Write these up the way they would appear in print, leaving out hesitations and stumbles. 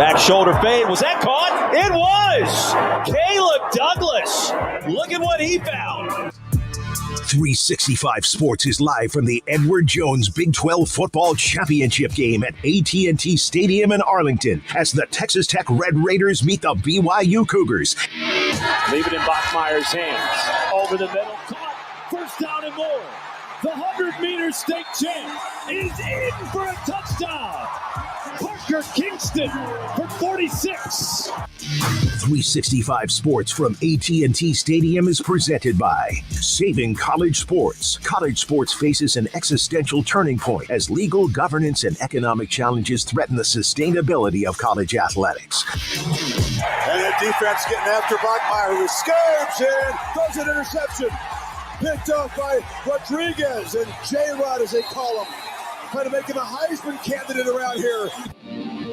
Back shoulder fade. Was that caught? It was! Caleb Douglas. Look at what he found. 365 Sports is live from the Edward Jones Big 12 Football Championship game at AT&T Stadium in Arlington as the Texas Tech Red Raiders meet the BYU Cougars. Leave it in Bachmeier's hands. Over the middle. Caught. First down and more. The 100-meter state champ is in for a touchdown. Parker Kingston for 46. 365 Sports from AT&T Stadium is presented by Saving College Sports. College sports faces an existential turning point as legal, governance, and economic challenges threaten the sustainability of college athletics. And that defense getting after Bachmeier, who escapes and throws an interception. Picked off by Rodriguez and J-Rod, as they call him. Trying to make him a Heisman candidate around here.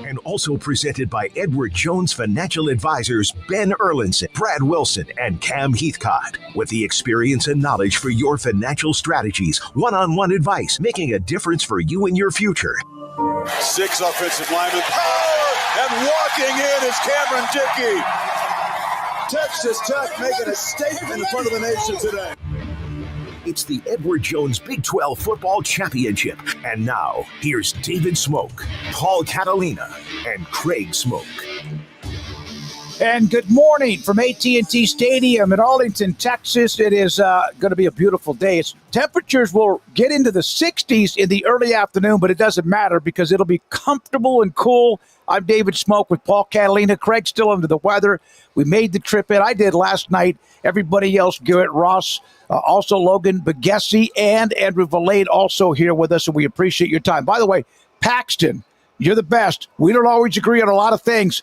And also presented by Edward Jones Financial Advisors Ben Erlinson, Brad Wilson, and Cam Heathcott. With the experience and knowledge for your financial strategies, one-on-one advice, making a difference for you and your future. 6 offensive linemen, power, and walking in is Cameron Dickey. Texas Tech making a statement in front of the nation today. It's the Edward Jones Big 12 Football Championship. And now, here's David Smoak, Paul Catalina, and Craig Smoak. And good morning from AT&T Stadium in Arlington, Texas. It is going to be a beautiful day. Temperatures will get into the 60s in the early afternoon, but it doesn't matter because it'll be comfortable and cool. I'm David Smoak with Paul Catalina. Craig's still under the weather. We made the trip in. I did last night. Everybody else, Garrett Ross, also Logan Bagessi, and Andrew Valade also here with us, and we appreciate your time. By the way, Paxton, you're the best. We don't always agree on a lot of things.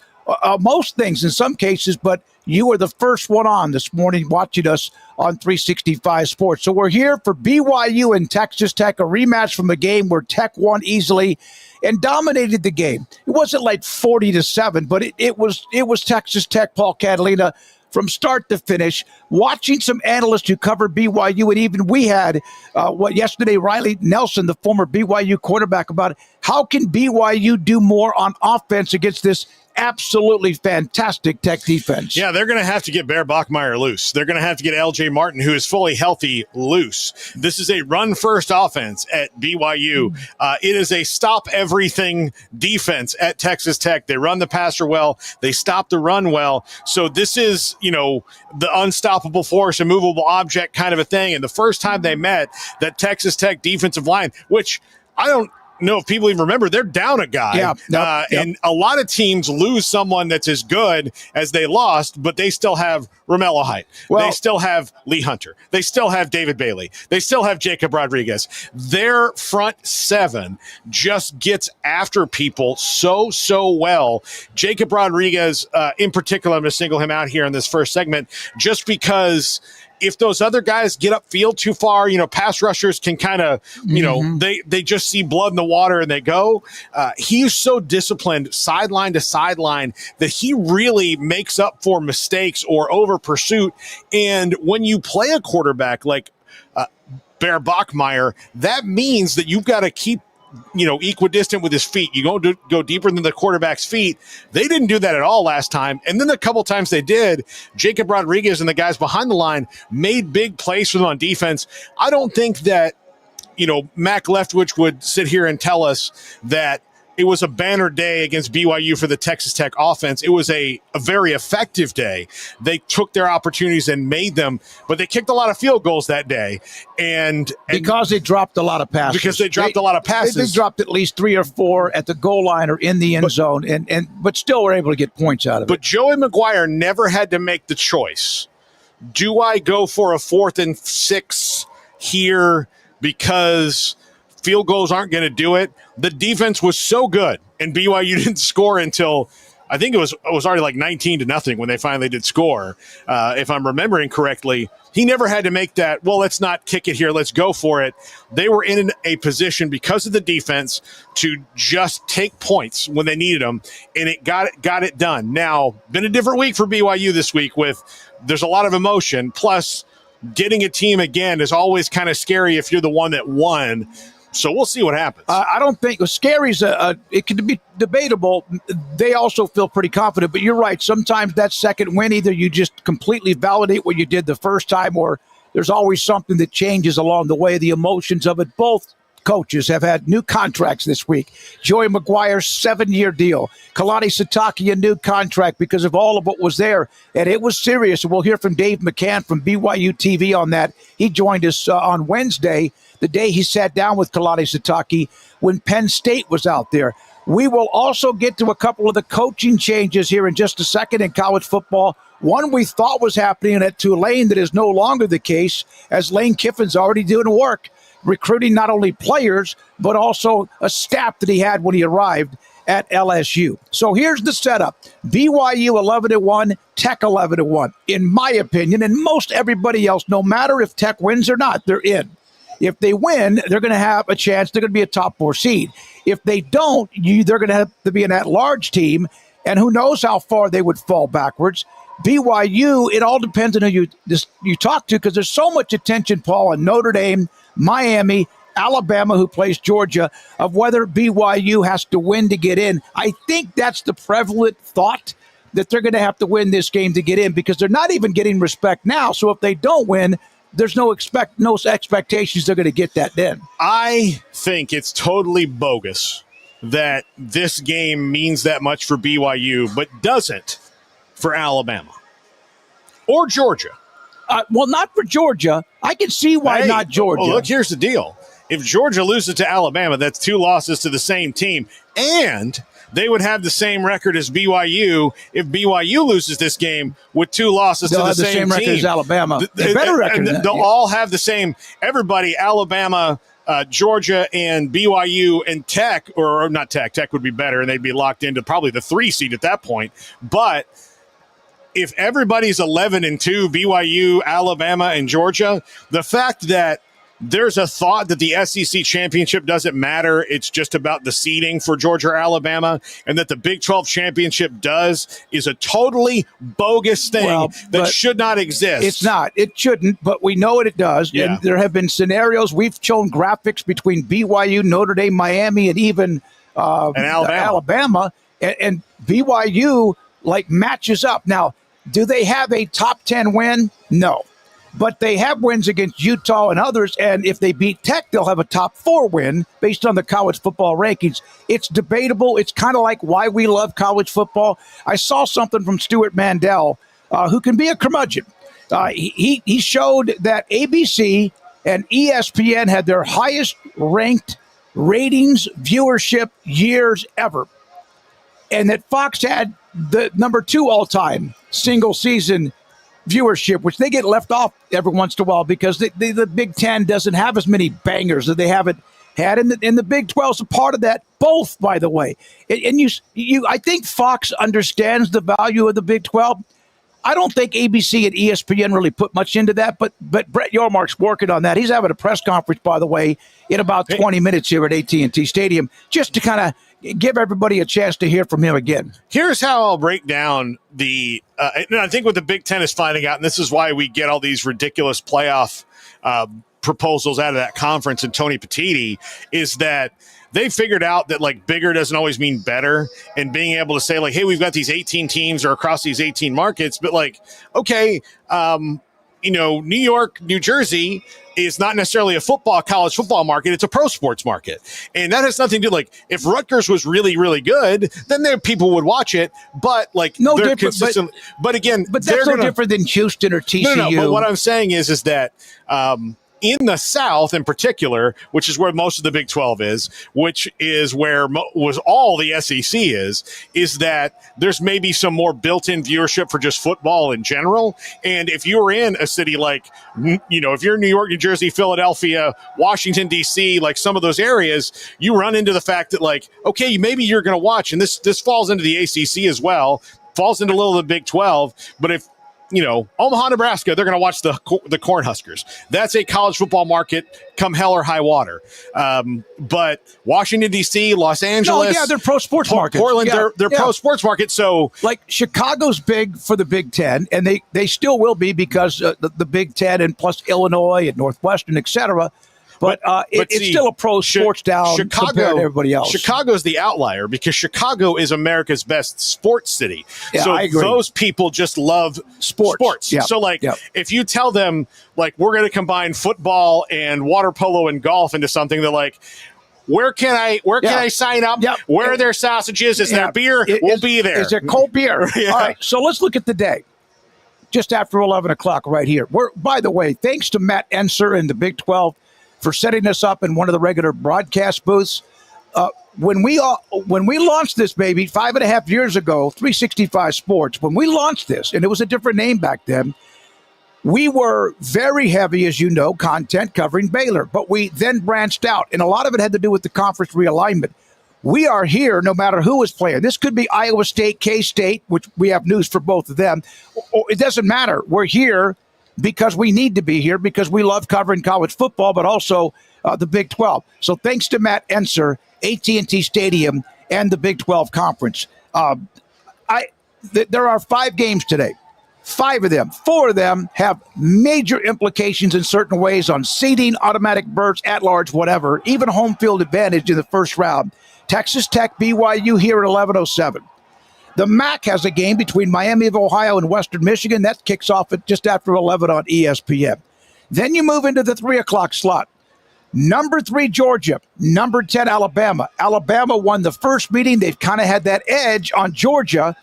Most things in some cases, but you were the first one on this morning watching us on 365 Sports. So we're here for BYU and Texas Tech, a rematch from a game where Tech won easily and dominated the game. It wasn't like 40-7, but it was Texas Tech, Paul Catalina, from start to finish. Watching some analysts who cover BYU, and even we had yesterday, Riley Nelson, the former BYU quarterback, about how can BYU do more on offense against this absolutely fantastic Tech defense. Yeah, they're going to have to get Bear Bachmeier loose. They're going to have to get LJ Martin, who is fully healthy, loose. This is a run-first offense at BYU. It is a stop-everything defense at Texas Tech. They run the passer well. They stop the run well. So this is, the unstoppable force, immovable object kind of a thing. And the first time they met, that Texas Tech defensive line, which I don't know if people even remember, they're down a guy. Yep. And a lot of teams lose someone that's as good as they lost, but they still have Romello Height. They still have Lee Hunter. They still have David Bailey. They still have Jacob Rodriguez. Their front seven just gets after people so well. Jacob Rodriguez, in particular, I'm going to single him out here in this first segment, just because if those other guys get upfield too far, pass rushers can kind of, they just see blood in the water and they go. He's so disciplined sideline to sideline that he really makes up for mistakes or over pursuit. And when you play a quarterback like Bear Bachmeier, that means that you've got to keep equidistant with his feet. You go deeper than the quarterback's feet. They didn't do that at all last time. And then the couple times they did, Jacob Rodriguez and the guys behind the line made big plays for them on defense. I don't think that, Mac Leftwich would sit here and tell us that it was a banner day against BYU for the Texas Tech offense. It was a very effective day. They took their opportunities and made them, but they kicked a lot of field goals that day. And because they dropped a lot of passes. Because they dropped a lot of passes. They dropped at least 3 or 4 at the goal line or in the end zone, but still were able to get points out of it. But Joey McGuire never had to make the choice. Do I go for a 4th and 6 here because field goals aren't going to do it? The defense was so good, and BYU didn't score until I think it was already like 19-0 when they finally did score. If I'm remembering correctly, he never had to make that, well, let's not kick it here, let's go for it. They were in a position because of the defense to just take points when they needed them, and it got it done. Now, been a different week for BYU this week there's a lot of emotion, plus getting a team again is always kind of scary if you're the one that won. So we'll see what happens. I don't think scary's it could be debatable. They also feel pretty confident, but you're right. Sometimes that second win, either you just completely validate what you did the first time, or there's always something that changes along the way. The emotions of it. Both coaches have had new contracts this week. Joey McGuire, 7-year deal. Kalani Sitake, a new contract because of all of what was there. And it was serious. We'll hear from Dave McCann from BYU TV on that. He joined us on Wednesday, the day he sat down with Kalani Sitake when Penn State was out there. We will also get to a couple of the coaching changes here in just a second in college football. One we thought was happening at Tulane that is no longer the case, as Lane Kiffin's already doing work, recruiting not only players, but also a staff that he had when he arrived at LSU. So here's the setup. BYU 11-1, Tech 11-1. In my opinion, and most everybody else, no matter if Tech wins or not, they're in. If they win, they're going to have a chance. They're going to be a top 4 seed. If they don't, they're going to have to be an at-large team, and who knows how far they would fall backwards. BYU, it all depends on who you talk to, because there's so much attention, Paul, on Notre Dame, Miami, Alabama, who plays Georgia, of whether BYU has to win to get in. I think that's the prevalent thought, that they're going to have to win this game to get in, because they're not even getting respect now. So if they don't win, there's no expectations they're going to get that then. I think it's totally bogus that this game means that much for BYU, but doesn't for Alabama or Georgia. Well, not for Georgia. I can see why not Georgia. Well, look, here's the deal. If Georgia loses to Alabama, that's 2 losses to the same team, and they would have the same record as BYU if BYU loses this game with 2 losses to the same record team. As Alabama. Better record. They'll all have the same. Everybody, Alabama, Georgia, and BYU and Tech, or not Tech. Tech would be better, and they'd be locked into probably the 3 seed at that point. But if everybody's 11-2, BYU, Alabama, and Georgia, the fact that there's a thought that the SEC championship doesn't matter, it's just about the seeding for Georgia or Alabama, and that the Big 12 championship does, is a totally bogus thing that should not exist. It's not. It shouldn't, but we know it does. Yeah. And there have been scenarios. We've shown graphics between BYU, Notre Dame, Miami, and even Alabama. And BYU matches up. Now, do they have a top 10 win? No. But they have wins against Utah and others, and if they beat Tech, they'll have a top 4 win based on the college football rankings. It's debatable. It's kind of like why we love college football. I saw something from Stuart Mandel, who can be a curmudgeon. He showed that ABC and ESPN had their highest ranked ratings, viewership years ever, and that Fox had the number 2 all-time single season viewership, which they get left off every once in a while because the Big Ten doesn't have as many bangers that they haven't had, and the Big 12 is a part of that. Both, by the way, and I think Fox understands the value of the Big 12. I don't think ABC and ESPN really put much into that, but Brett Yormark's working on that. He's having a press conference, by the way, in about 20 minutes here at AT&T Stadium, just to kind of give everybody a chance to hear from him again. Here's how I'll break down and I think what the Big Ten is finding out, and this is why we get all these ridiculous playoff proposals out of that conference and Tony Petitti, is that they figured out that bigger doesn't always mean better, and being able to say hey, we've got these 18 teams or across these 18 markets, but okay, New York, New Jersey is not necessarily a college football market. It's a pro sports market. And that has nothing to do, if Rutgers was really, really good, then people would watch it. But no they're different. Consistent. But again, that's no different than Houston or TCU. No, but what I'm saying is that, in the South in particular, which is where most of the Big 12 is, which is where was all the SEC is that there's maybe some more built-in viewership for just football in general. And if you're in a city if you're in New York, New Jersey, Philadelphia, Washington, D.C., some of those areas, you run into the fact that okay, maybe you're going to watch, and this falls into the ACC as well, falls into a little of the Big 12, but if Omaha, Nebraska, they're going to watch the Cornhuskers. That's a college football market come hell or high water. But Washington, D.C., Los Angeles. They're pro sports markets. Portland, they're pro sports markets. So, Chicago's big for the Big Ten, and they still will be because the Big Ten and plus Illinois and Northwestern, et cetera. But it's still a pro sports town compared to everybody else. Chicago's the outlier because Chicago is America's best sports city. Yeah, so I agree. Those people just love sports. Yep. So, Yep. if you tell them, we're going to combine football and water polo and golf into something, they're like, where can I sign up? Yep. Where are their sausages? Is there beer? We'll be there. Is there cold beer? Yeah. All right, so let's look at the day. Just after 11 o'clock right here. By the way, thanks to Matt Enser and the Big 12 for setting us up in one of the regular broadcast booths. When we launched this baby 5.5 years ago, 365 Sports, when we launched this, and it was a different name back then, we were very heavy, as you know, content covering Baylor, but we then branched out, and a lot of it had to do with the conference realignment. We are here no matter who is playing. This could be Iowa State, K-State, which we have news for both of them. It doesn't matter. We're here because we need to be here because we love covering college football, but also the Big 12. So thanks to Matt Enser, AT&T Stadium, and the Big 12 Conference. There are 5 games today. 5 of them. 4 of them have major implications in certain ways on seeding, automatic berths, at-large, whatever, even home field advantage in the first round. Texas Tech, BYU here at 11:07. The MAC has a game between Miami of Ohio and Western Michigan. That kicks off at just after 11 on ESPN. Then you move into the 3 o'clock slot. Number 3, Georgia. Number 10, Alabama. Alabama won the first meeting. They've kind of had that edge on Georgia.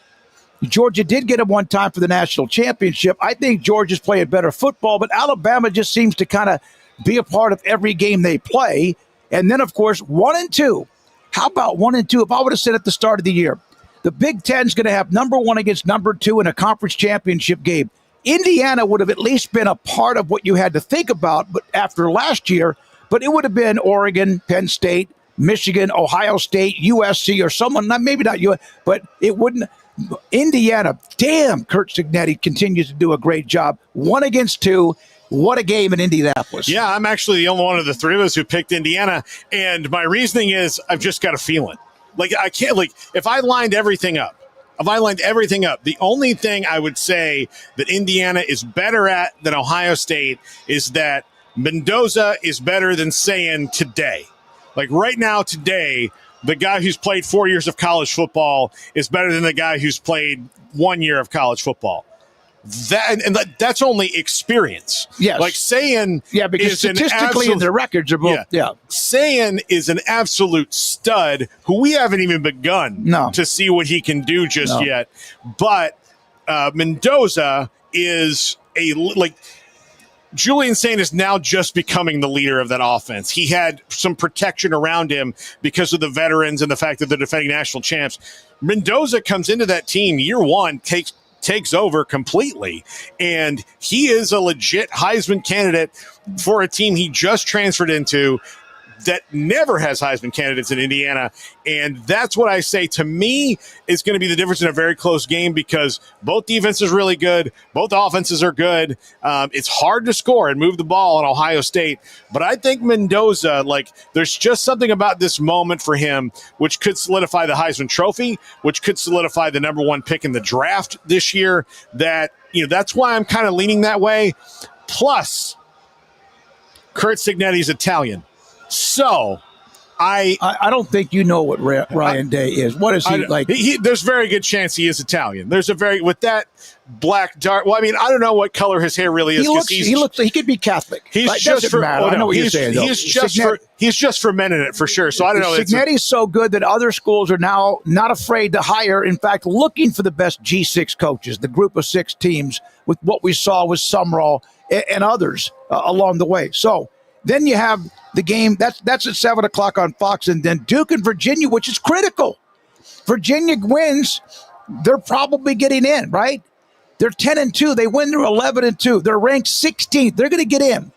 Georgia did get them one time for the national championship. I think Georgia's playing better football, but Alabama just seems to kind of be a part of every game they play. And then, of course, 1 and 2. How about 1 and 2? If I would have said at the start of the year, the Big Ten's going to have number 1 against number 2 in a conference championship game. Indiana would have at least been a part of what you had to think about, but after last year, but it would have been Oregon, Penn State, Michigan, Ohio State, USC, or someone, maybe not you, but it wouldn't. Indiana, damn, Kurt Signetti continues to do a great job. 1 against 2. What a game in Indianapolis. Yeah, I'm actually the only one of the 3 of us who picked Indiana, and my reasoning is I've just got a feeling. I can't, if I lined everything up, the only thing I would say that Indiana is better at than Ohio State is that Mendoza is better than saying today. Right now, today, the guy who's played 4 years of college football is better than the guy who's played 1 year of college football. That's only experience. Yes. Sayin, because statistically in their records are both. Yeah. Sayin is an absolute stud who we haven't even begun to see what he can do just yet. But Mendoza is Julian Sayin is now just becoming the leader of that offense. He had some protection around him because of the veterans and the fact that they're defending national champs. Mendoza comes into that team year 1, takes over completely, and he is a legit Heisman candidate for a team he just transferred into that never has Heisman candidates in Indiana. And that's what I say, to me, is going to be the difference in a very close game because both defenses are really good. Both offenses are good. It's hard to score and move the ball in Ohio State. But I think Mendoza, there's just something about this moment for him which could solidify the Heisman Trophy, which could solidify the number 1 pick in the draft this year. That's why I'm kind of leaning that way. Plus, Kurt Signetti's Italian. So, I don't think you know what Ryan Day is. What is he like? There's a very good chance he is Italian. With that black dark. Well, I don't know what color his hair really is. He could be Catholic. He's just for. Matter. I know what you're saying. He's just fermenting it for sure. So I don't know. Signetti's so good that other schools are now not afraid to hire. In fact, looking for the best G6 coaches, the group of 6 teams with what we saw with Sumrall and others along the way. So. Then you have the game, that's at 7 o'clock on Fox, and then Duke and Virginia, which is critical. Virginia wins, they're probably getting in, right? They're 10-2. They win, they're 11-2. They're ranked 16th. They're going to get in.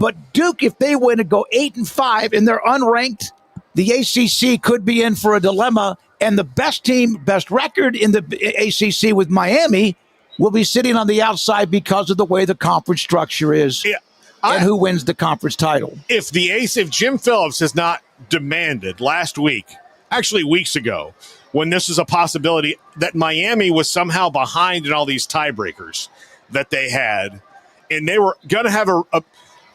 But Duke, if they win and go 8-5 and they're unranked, the ACC could be in for a dilemma. And the best team, best record in the ACC with Miami will be sitting on the outside because of the way the conference structure is. Yeah. And who wins the conference title? If Jim Phillips has not demanded last week, actually weeks ago, when this was a possibility that Miami was somehow behind in all these tiebreakers that they had, and they were going to have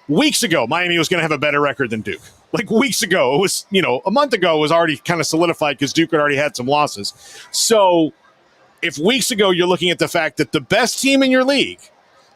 weeks ago, Miami was going to have a better record than Duke. Like weeks ago, it was, a month ago, it was already kind of solidified because Duke had already had some losses. So if weeks ago you're looking at the fact that the best team in your league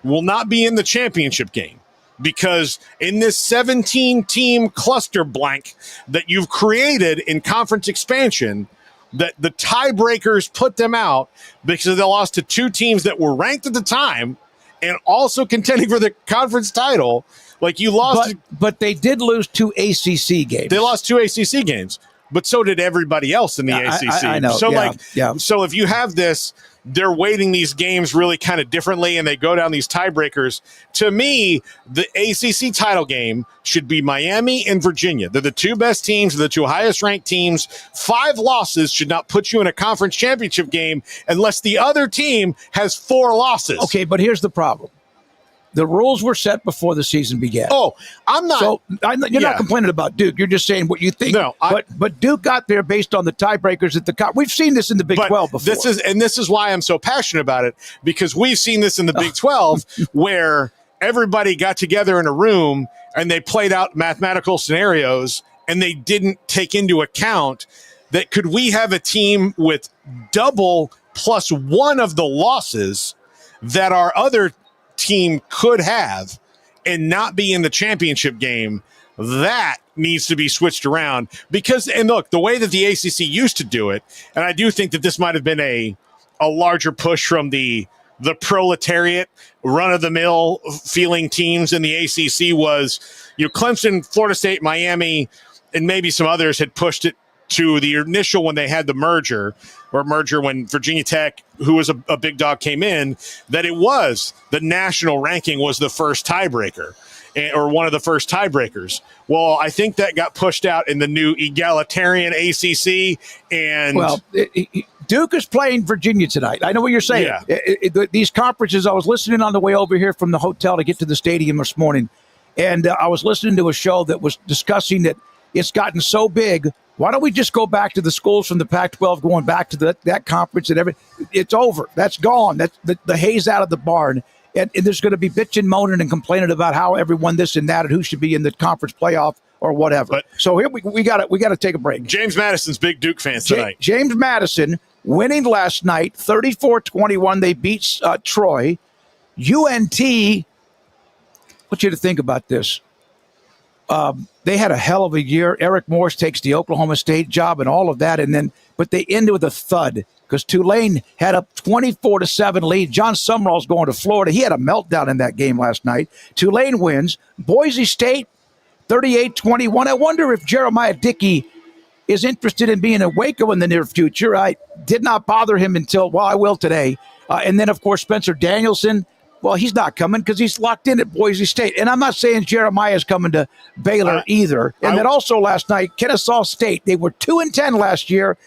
will not be in the championship game because in this 17-team cluster blank that you've created in conference expansion, that the tiebreakers put them out because they lost to two teams that were ranked at the time and also contending for the conference title. Like you lost. But they did lose 2 ACC games. They lost 2 ACC games, but so did everybody else in the ACC. I know. So so if you have this, they're weighting these games really kind of differently and they go down these tiebreakers. To me, the ACC title game should be Miami and Virginia. They're the 2 best teams, the 2 highest ranked teams. 5 losses should not put you in a conference championship game unless the other team has 4 losses. Okay, but here's the problem. The rules were set before the season began. Oh, I'm not. So you're not complaining about Duke. You're just saying what you think. No, but Duke got there based on the tiebreakers at the we've seen this in the Big 12 before. This is why I'm so passionate about it, because we've seen this in the Big 12 where everybody got together in a room and they played out mathematical scenarios and they didn't take into account that could we have a team with double plus 1 of the losses that our other team could have and not be in the championship game. That needs to be switched around because, and look, the way that the ACC used to do it, and I do think that this might have been a larger push from the proletariat run-of-the-mill feeling teams in the ACC was, Clemson, Florida State, Miami, and maybe some others had pushed it to the initial when they had the merger when Virginia Tech, who was a big dog, came in, that it was the national ranking was the first tiebreaker or one of the first tiebreakers. Well, I think that got pushed out in the new egalitarian ACC. And Duke is playing Virginia tonight. I know what you're saying. Yeah. These conferences, I was listening on the way over here from the hotel to get to the stadium this morning, and I was listening to a show that was discussing that it's gotten so big. Why don't we just go back to the schools from the Pac-12 going back to that conference and everything? It's over. That's gone. That's the hay's out of the barn. And there's going to be bitching, moaning, and complaining about how everyone this and that and who should be in the conference playoff or whatever. But so here we got to take a break. James Madison's big Duke fan tonight. James Madison winning last night, 34-21. They beat Troy. UNT, I want you to think about this. They had a hell of a year. Eric Morris takes the Oklahoma State job and all of that, but they ended with a thud because Tulane had a 24-7 lead. John Summerall's going to Florida. He had a meltdown in that game last night. Tulane wins. Boise State, 38-21. I wonder if Jeremiah Dickey is interested in being a Waco in the near future. I did not bother him until, I will today. And then, of course, Spencer Danielson. Well, he's not coming because he's locked in at Boise State. And I'm not saying Jeremiah's coming to Baylor either. And then also last night, Kennesaw State, they were 2-10 last year.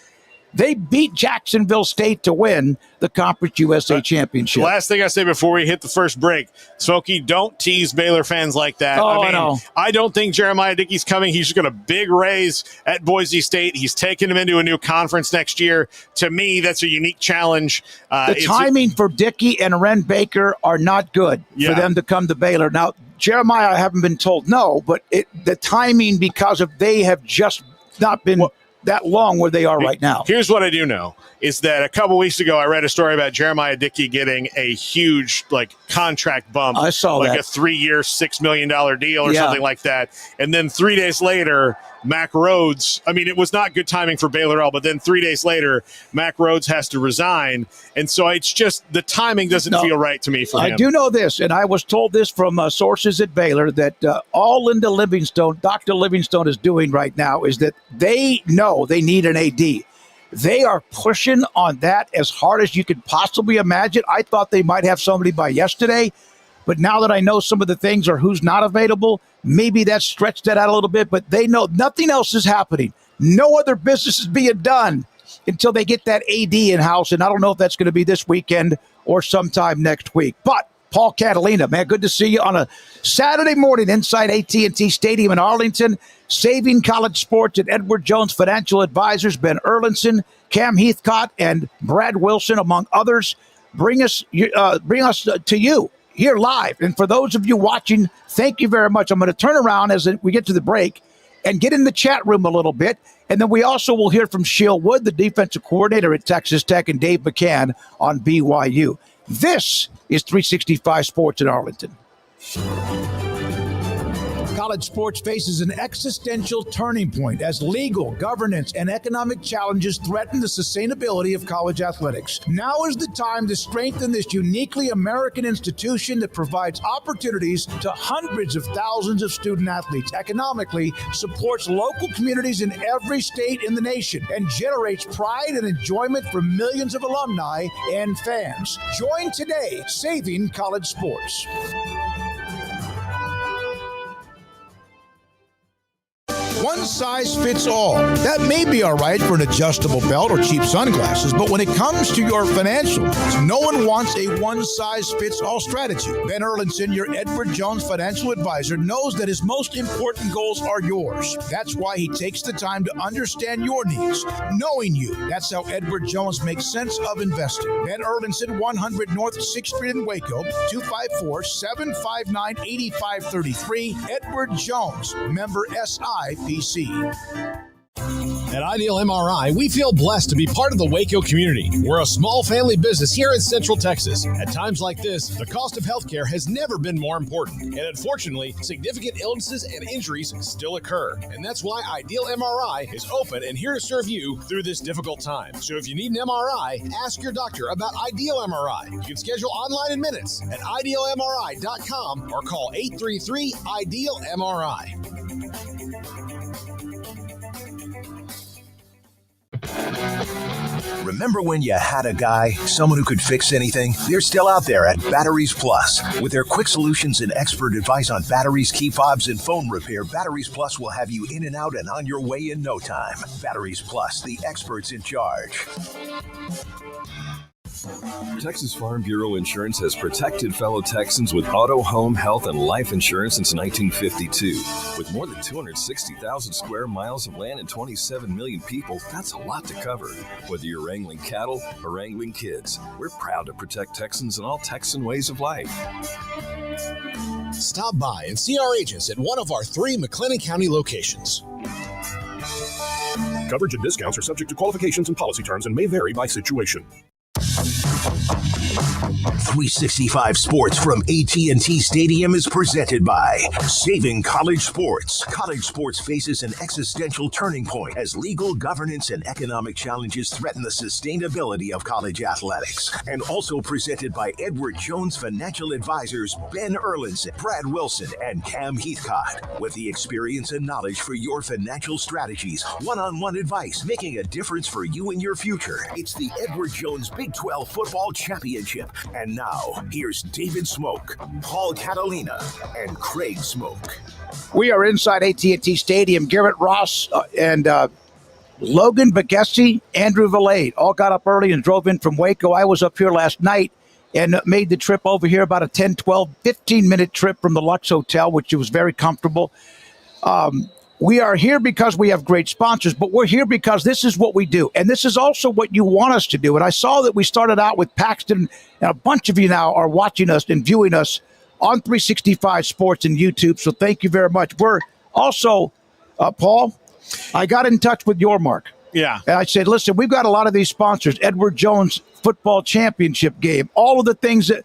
They beat Jacksonville State to win the Conference USA Championship. Last thing I say before we hit the first break, Smokey, don't tease Baylor fans like that. I know. I don't think Jeremiah Dickey's coming. He's just got a big raise at Boise State. He's taking him into a new conference next year. To me, that's a unique challenge. The timing for Dickey and Ren Baker are not good for them to come to Baylor. Now, Jeremiah, I haven't been told no, but the timing because of they have just not been that long where they are right now. Here's what I do know is that a couple weeks ago I read a story about Jeremiah Dickey getting a huge contract bump. I saw that. A 3-year, $6 million deal or something like that. And then 3 days later, Mack Rhodes, it was not good timing for Baylor at all, but then 3 days later, Mack Rhodes has to resign. And so it's just the timing doesn't feel right to me for him. I do know this, and I was told this from sources at Baylor, that all Dr. Livingstone is doing right now is that they know they need an AD. They are pushing on that as hard as you could possibly imagine. I thought they might have somebody by yesterday, but now that I know some of the things or who's not available, maybe that stretched that out a little bit, but they know nothing else is happening. No other business is being done until they get that AD in-house, and I don't know if that's going to be this weekend or sometime next week. But Paul Catalina, man, good to see you on a Saturday morning inside AT&T Stadium in Arlington. Saving College Sports and Edward Jones Financial Advisors, Ben Erlinson, Cam Heathcott, and Brad Wilson, among others, bring us to you here live. And for those of you watching, thank you very much. I'm going to turn around as we get to the break and get in the chat room a little bit. And then we also will hear from Shiel Wood, the defensive coordinator at Texas Tech, and Dave McCann on BYU. This is 365 Sports in Arlington. College sports faces an existential turning point as legal, governance, and economic challenges threaten the sustainability of college athletics. Now is the time to strengthen this uniquely American institution that provides opportunities to hundreds of thousands of student athletes, economically supports local communities in every state in the nation, and generates pride and enjoyment for millions of alumni and fans. Join today, Saving College Sports. One size fits all. That may be all right for an adjustable belt or cheap sunglasses, but when it comes to your financial needs, no one wants a one-size-fits-all strategy. Ben Erlinson, your Edward Jones financial advisor, knows that his most important goals are yours. That's why he takes the time to understand your needs, knowing you. That's how Edward Jones makes sense of investing. Ben Erlinson, 100 North 6th Street in Waco, 254-759-8533. Edward Jones, member SIPC. At Ideal MRI, we feel blessed to be part of the Waco community. We're a small family business here in Central Texas. At times like this, the cost of healthcare has never been more important. And unfortunately, significant illnesses and injuries still occur. And that's why Ideal MRI is open and here to serve you through this difficult time. So if you need an MRI, ask your doctor about Ideal MRI. You can schedule online in minutes at idealmri.com or call 833-IDEAL-MRI. Remember when you had a guy, someone who could fix anything? They're still out there at Batteries Plus. With their quick solutions and expert advice on batteries, key fobs, and phone repair, Batteries Plus will have you in and out and on your way in no time. Batteries Plus, the experts in charge. Texas Farm Bureau Insurance has protected fellow Texans with auto, home, health, and life insurance since 1952. With more than 260,000 square miles of land and 27 million people, that's a lot to cover. Whether you're wrangling cattle or wrangling kids, we're proud to protect Texans and all Texan ways of life. Stop by and see our agents at one of our 3 McLennan County locations. Coverage and discounts are subject to qualifications and policy terms and may vary by situation. 365 Sports from AT&T Stadium is presented by Saving College Sports. College sports faces an existential turning point as legal, governance, and economic challenges threaten the sustainability of college athletics. And also presented by Edward Jones Financial Advisors Ben Erlinson, Brad Wilson, and Cam Heathcott. With the experience and knowledge for your financial strategies, one-on-one advice making a difference for you and your future. It's the Edward Jones Big 12 Football Championship. And now, here's David Smoak, Paul Catalina, and Craig Smoak. We are inside AT&T Stadium. Garrett Ross and Logan Bagessi, Andrew Valade all got up early and drove in from Waco. I was up here last night and made the trip over here, about a 10, 12, 15-minute trip from the Lux Hotel, which was very comfortable. We are here because we have great sponsors, but we're here because this is what we do. And this is also what you want us to do. And I saw that we started out with Paxton, and a bunch of you now are watching us and viewing us on 365 Sports and YouTube. So thank you very much. We're also, Paul, I got in touch with your Mark. Yeah. And I said, listen, we've got a lot of these sponsors, Edward Jones Football Championship game, all of the things that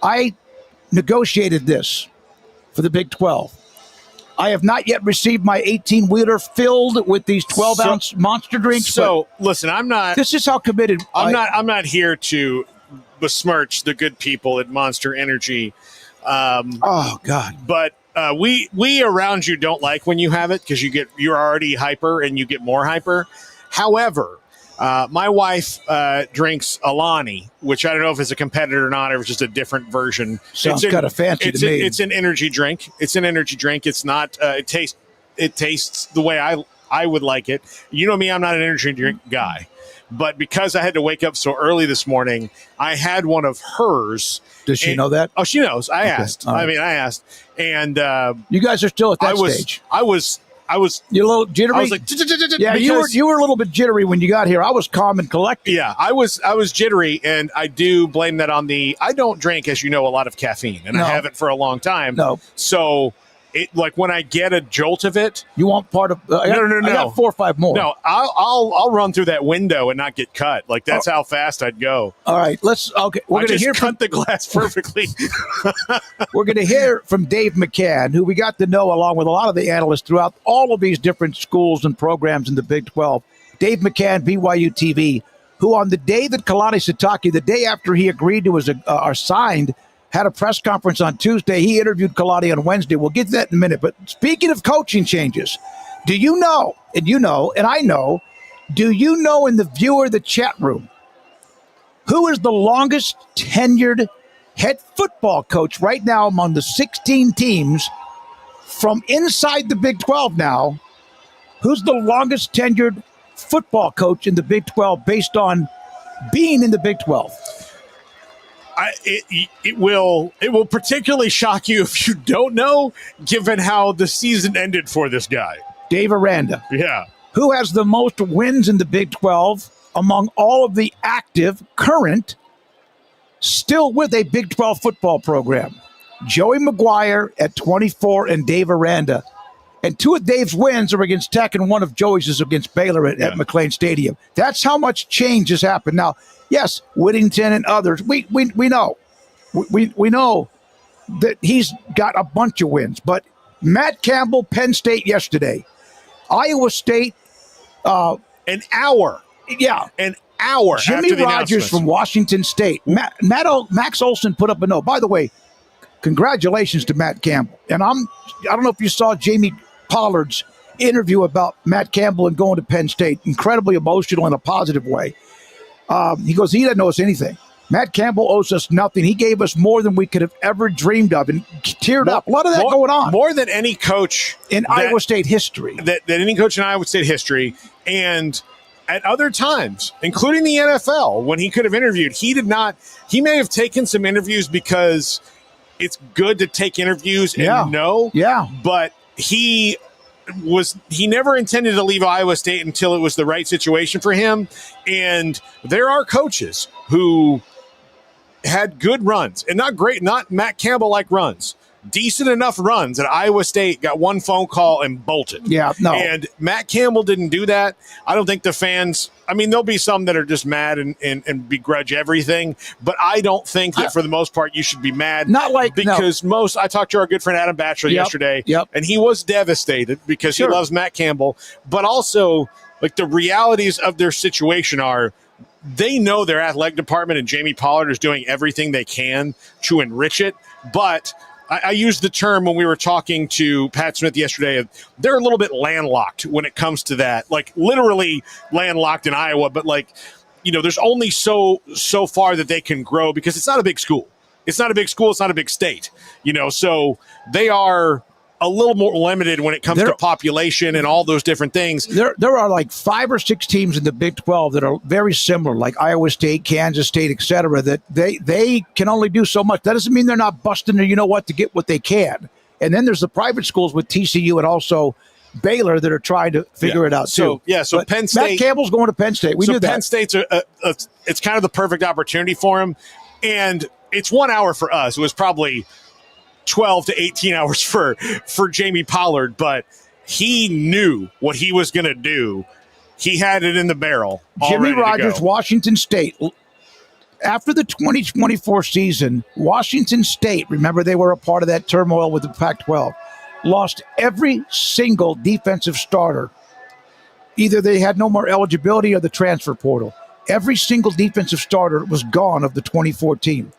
I negotiated this for the Big 12. I have not yet received my 18-wheeler filled with these 12-ounce monster drinks. So, listen, I'm not. This is how committed I'm not here to besmirch the good people at Monster Energy. Oh God! But we around you don't like when you have it because you're already hyper and you get more hyper. However, my wife drinks Alani, which I don't know if it's a competitor or not, or it's just a different version. Sounds kind of fancy to me. It's an energy drink. It's an energy drink. It's not. It tastes the way I would like it. You know me, I'm not an energy drink guy, but because I had to wake up so early this morning, I had one of hers. Does she know that? Oh, she knows. I asked. Right. I asked, and you guys are still at that stage. I was You're a little jittery. I was like, yeah, you were a little bit jittery when you got here. I was calm and collected. Yeah, I was jittery, and I do blame that on I don't drink, as you know, a lot of caffeine, and I haven't for a long time. No, so it when I get a jolt of it, you want part of? No. I got 4 or 5 more. No, I'll run through that window and not get cut. Like that's how fast I'd go. All right, we're going to hear cut the glass perfectly. We're going to hear from Dave McCann, who we got to know along with a lot of the analysts throughout all of these different schools and programs in the Big 12. Dave McCann, BYU TV, who on the day that Kalani Sitake, the day after he agreed to or signed, had a press conference on Tuesday. He interviewed Kalani on Wednesday. We'll get to that in a minute. But speaking of coaching changes, do you know, and I know, do you know in the viewer, the chat room, who is the longest tenured head football coach right now among the 16 teams from inside the Big 12 now? Who's the longest tenured football coach in the Big 12 based on being in the Big 12? It will particularly shock you if you don't know, given how the season ended for this guy. Dave Aranda. Yeah. Who has the most wins in the Big 12 among all of the active, current, still with a Big 12 football program? Joey McGuire at 24 and Dave Aranda. And 2 of Dave's wins are against Tech, and 1 of Joey's is against Baylor at McLean Stadium. That's how much change has happened. Now, yes, Whittington and others, we know. We know that he's got a bunch of wins. But Matt Campbell, Penn State yesterday. Iowa State. An hour. Yeah. An hour Jimmy after the Rogers from Washington State. Max Olson put up a note. By the way, congratulations to Matt Campbell. And I don't know if you saw Jamie Pollard's interview about Matt Campbell and going to Penn State. Incredibly emotional in a positive way. He goes, he doesn't owe us anything. Matt Campbell owes us nothing. He gave us more than we could have ever dreamed of, and teared up. A lot of that going on. More than any coach in Iowa State history. That any coach in Iowa State history. And at other times, including the NFL, when he could have interviewed, he did not. He may have taken some interviews because it's good to take interviews and know. Yeah. But he never intended to leave Iowa State until it was the right situation for him. And there are coaches who had good runs, and not great, not Matt Campbell-like runs, decent enough runs at Iowa State, got 1 phone call and bolted. Yeah, no. And Matt Campbell didn't do that. I don't think the fans, I mean, there'll be some that are just mad and begrudge everything, but I don't think that for the most part you should be mad. Not like, because I talked to our good friend Adam Batchelor yesterday, and he was devastated because he loves Matt Campbell, but also like the realities of their situation are, they know their athletic department and Jamie Pollard is doing everything they can to enrich it. But I used the term when we were talking to Pat Smith yesterday. They're a little bit landlocked when it comes to that, like literally landlocked in Iowa. But like, there's only so far that they can grow because it's not a big school. It's not a big school. It's not a big state, so they are a little more limited when it comes to population and all those different things. There are like 5 or 6 teams in the Big 12 that are very similar, like Iowa State, Kansas State, et cetera, that they can only do so much. That doesn't mean they're not busting their to get what they can. And then there's the private schools with TCU and also Baylor that are trying to figure it out too. So Penn State. Matt Campbell's going to Penn State. We knew that. Penn State's it's kind of the perfect opportunity for him. And it's 1 hour for us. It was probably 12 to 18 hours for Jamie Pollard, but he knew what he was going to do. He had it in the barrel. Jimmy Rogers, Washington State. After the 2024 season, Washington State, remember they were a part of that turmoil with the Pac-12, lost every single defensive starter. Either they had no more eligibility or the transfer portal. Every single defensive starter was gone of the 2014.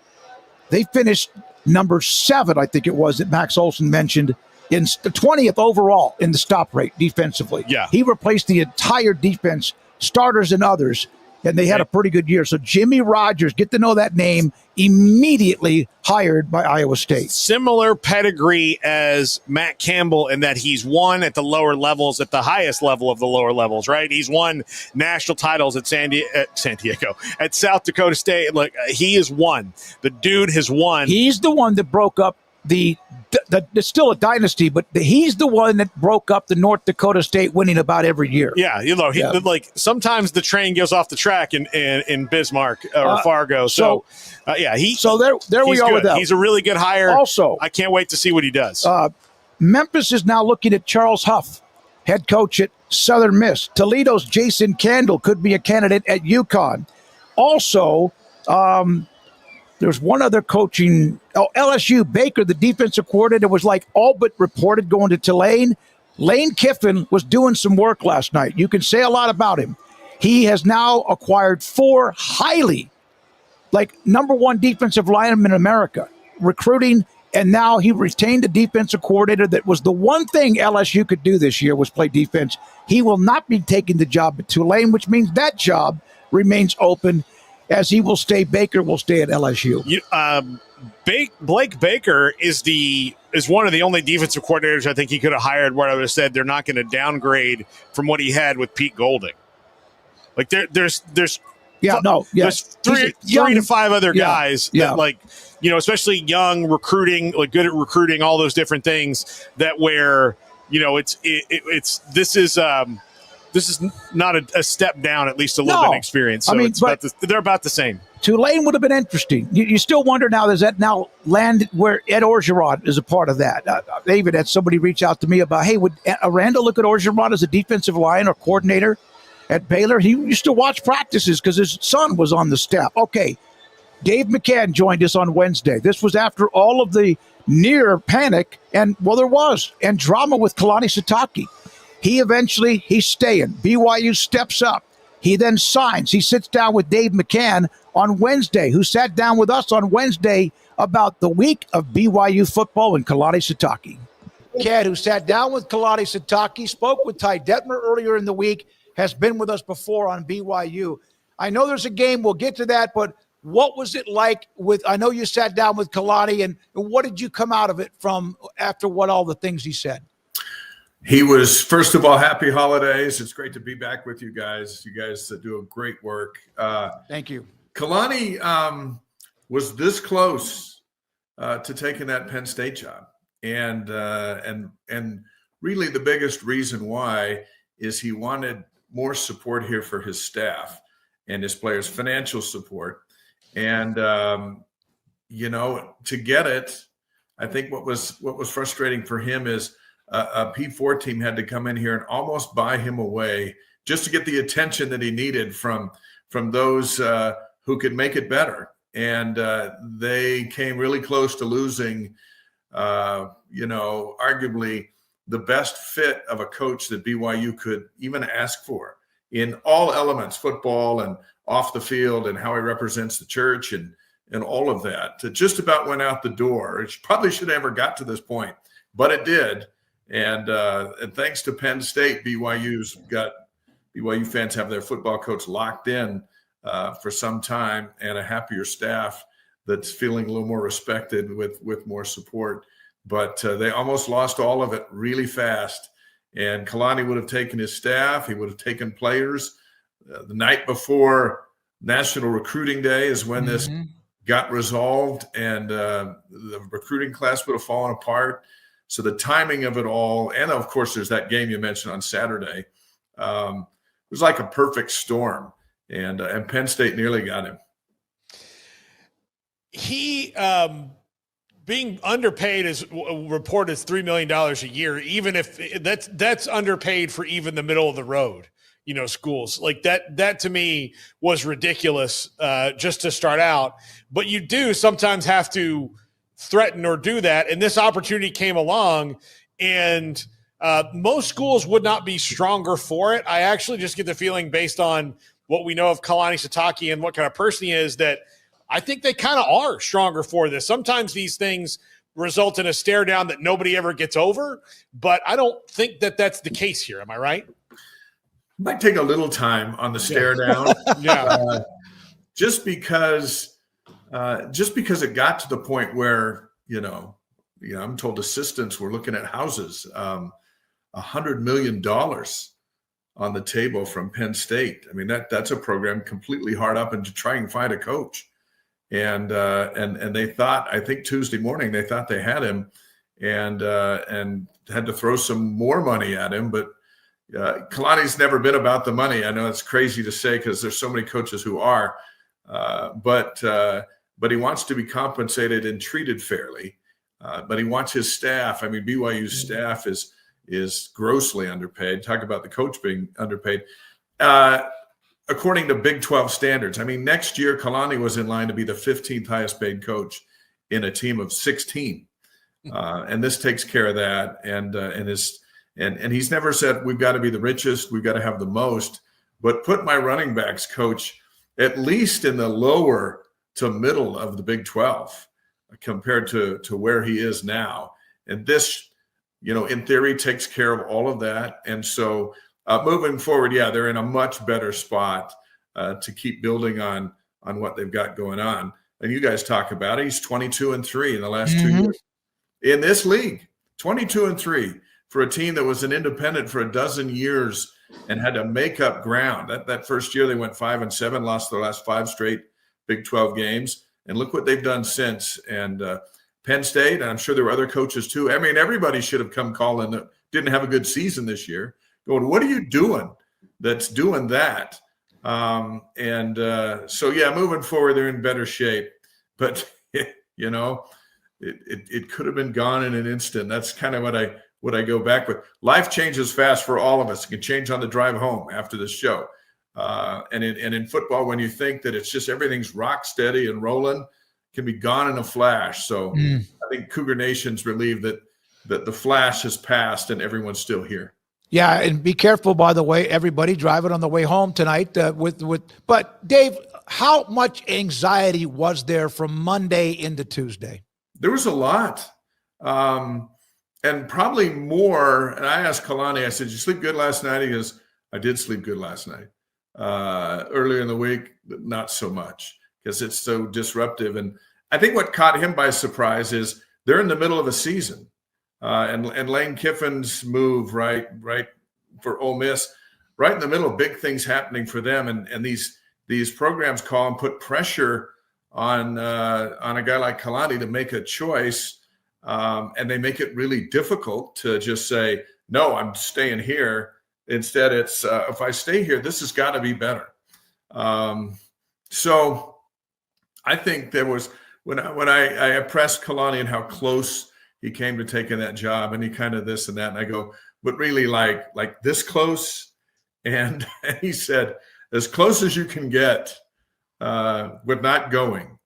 They finished number 7, I think it was, that Max Olson mentioned, in the 20th overall in the stop rate defensively. Yeah. He replaced the entire defense, starters and others, and they had a pretty good year. So Jimmy Rogers, get to know that name, immediately hired by Iowa State. Similar pedigree as Matt Campbell in that he's won at the lower levels, at the highest level of the lower levels, right? He's won national titles at South Dakota State. Like, he has won. The dude has won. He's the one that broke up it's still a dynasty, but he's the one that broke up the North Dakota State winning about every year. Yeah, like sometimes the train goes off the track in Bismarck or Fargo. So there we are with that. He's a really good hire. Also, I can't wait to see what he does. Memphis is now looking at Charles Huff, head coach at Southern Miss. Toledo's Jason Candle could be a candidate at UConn. Also, there's one other coaching. LSU, Baker, the defensive coordinator, was like all but reported going to Tulane. Lane Kiffin was doing some work last night. You can say a lot about him. He has now acquired 4 highly, number 1 defensive linemen in America, recruiting, and now he retained a defensive coordinator that was the one thing LSU could do this year was play defense. He will not be taking the job at Tulane, which means that job remains open, as Baker will stay at LSU. Blake Baker is one of the only defensive coordinators I think he could have hired where I would have said they're not going to downgrade from what he had with Pete Golding. There's 3 to 5 other guys that especially young, recruiting, good at recruiting, all those different things that where this is not a step down, at least a little bit of experience. So they're about the same. Tulane would have been interesting. You still wonder now, does that now land where Ed Orgeron is a part of that? They even had somebody reach out to me about, hey, would Aranda look at Orgeron as a defensive line or coordinator at Baylor? He used to watch practices because his son was on the staff. Okay, Dave McCann joined us on Wednesday. This was after all of the near panic, and there was, and drama with Kalani Sitake. He's staying. BYU steps up. He then signs. He sits down with Dave McCann on Wednesday, who sat down with us on Wednesday about the week of BYU football and Kalani Sitake. Cat, who sat down with Kalani Sitake, spoke with Ty Detmer earlier in the week, has been with us before on BYU. I know there's a game. We'll get to that, but what was it like I know you sat down with Kalani, and what did you come out of it from after all the things he said? He was, first of all, happy holidays. It's great to be back with you guys. You guys do a great work. Thank you. Kalani was this close to taking that Penn State job. And really the biggest reason why is he wanted more support here for his staff and his players, financial support. And, to get it, I think what was frustrating for him is a P4 team had to come in here and almost buy him away just to get the attention that he needed from those who could make it better. And they came really close to losing, arguably the best fit of a coach that BYU could even ask for in all elements, football and off the field, and how he represents the church and all of that. It just about went out the door. It probably should have ever got to this point, but it did. And thanks to Penn State, BYU fans have their football coach locked in for some time, and a happier staff that's feeling a little more respected with more support. But they almost lost all of it really fast. And Kalani would have taken his staff. He would have taken players. The night before National Recruiting Day is when this got resolved, and the recruiting class would have fallen apart. So the timing of it all, and of course, there's that game you mentioned on Saturday. It was like a perfect storm, and Penn State nearly got him. He being underpaid is reported as $3 million a year, even if that's underpaid for even the middle of the road, schools like that. That to me was ridiculous just to start out. But you do sometimes have to threaten or do that. And this opportunity came along, and most schools would not be stronger for it. I actually just get the feeling, based on what we know of Kalani Sitake and what kind of person he is, that I think they kind of are stronger for this. Sometimes these things result in a stare down that nobody ever gets over, but I don't think that that's the case here. Am I right? Might take a little time on the stare down. Yeah. Just because it got to the point where, I'm told assistants were looking at houses, $100 million on the table from Penn State. I mean, that's a program completely hard up, and to try and find a coach. and they thought, I think Tuesday morning, they thought they had him, and had to throw some more money at him. But Kalani's never been about the money. I know it's crazy to say because there's so many coaches who are, but he wants to be compensated and treated fairly. But he wants his staff. I mean, BYU's staff is grossly underpaid. Talk about the coach being underpaid. According to Big 12 standards, I mean, next year Kalani was in line to be the 15th highest paid coach in a team of 16, and this takes care of that. And he's never said we've got to be the richest, we've got to have the most, but put my running backs coach at least in the lower to middle of the Big 12 compared to where he is now. And this, in theory, takes care of all of that. And so moving forward, they're in a much better spot to keep building on what they've got going on. And you guys talk about it. He's 22-3 in the last 2 years in this league. 22-3 for a team that was an independent for a dozen years and had to make up ground. That first year they went 5-7, lost their last 5 straight Big 12 games, and look what they've done since. And Penn State, and I'm sure there were other coaches too. I mean, everybody should have come calling that didn't have a good season this year, going, what are you doing that's doing that? So moving forward, they're in better shape. But, it could have been gone in an instant. That's kind of what I go back with. Life changes fast for all of us. It can change on the drive home after this show. And in football, when you think that it's just everything's rock steady and rolling, can be gone in a flash. So I think Cougar Nation's relieved that the flash has passed and everyone's still here. Yeah, and be careful, by the way, everybody driving on the way home tonight. But Dave, how much anxiety was there from Monday into Tuesday? There was a lot, and probably more. And I asked Kalani, I said, "Did you sleep good last night?" He goes, "I did sleep good last night." Earlier in the week, not so much because it's so disruptive. And I think what caught him by surprise is they're in the middle of a season. And Lane Kiffin's move right for Ole Miss, right in the middle of big things happening for them, and these programs call and put pressure on a guy like Kalani to make a choice, and they make it really difficult to just say, no, I'm staying here. Instead, it's if I stay here, this has got to be better. So I think there was when I pressed Kalani and how close he came to taking that job, and he kind of this and that. And I go, but really like this close? And he said, as close as you can get with not going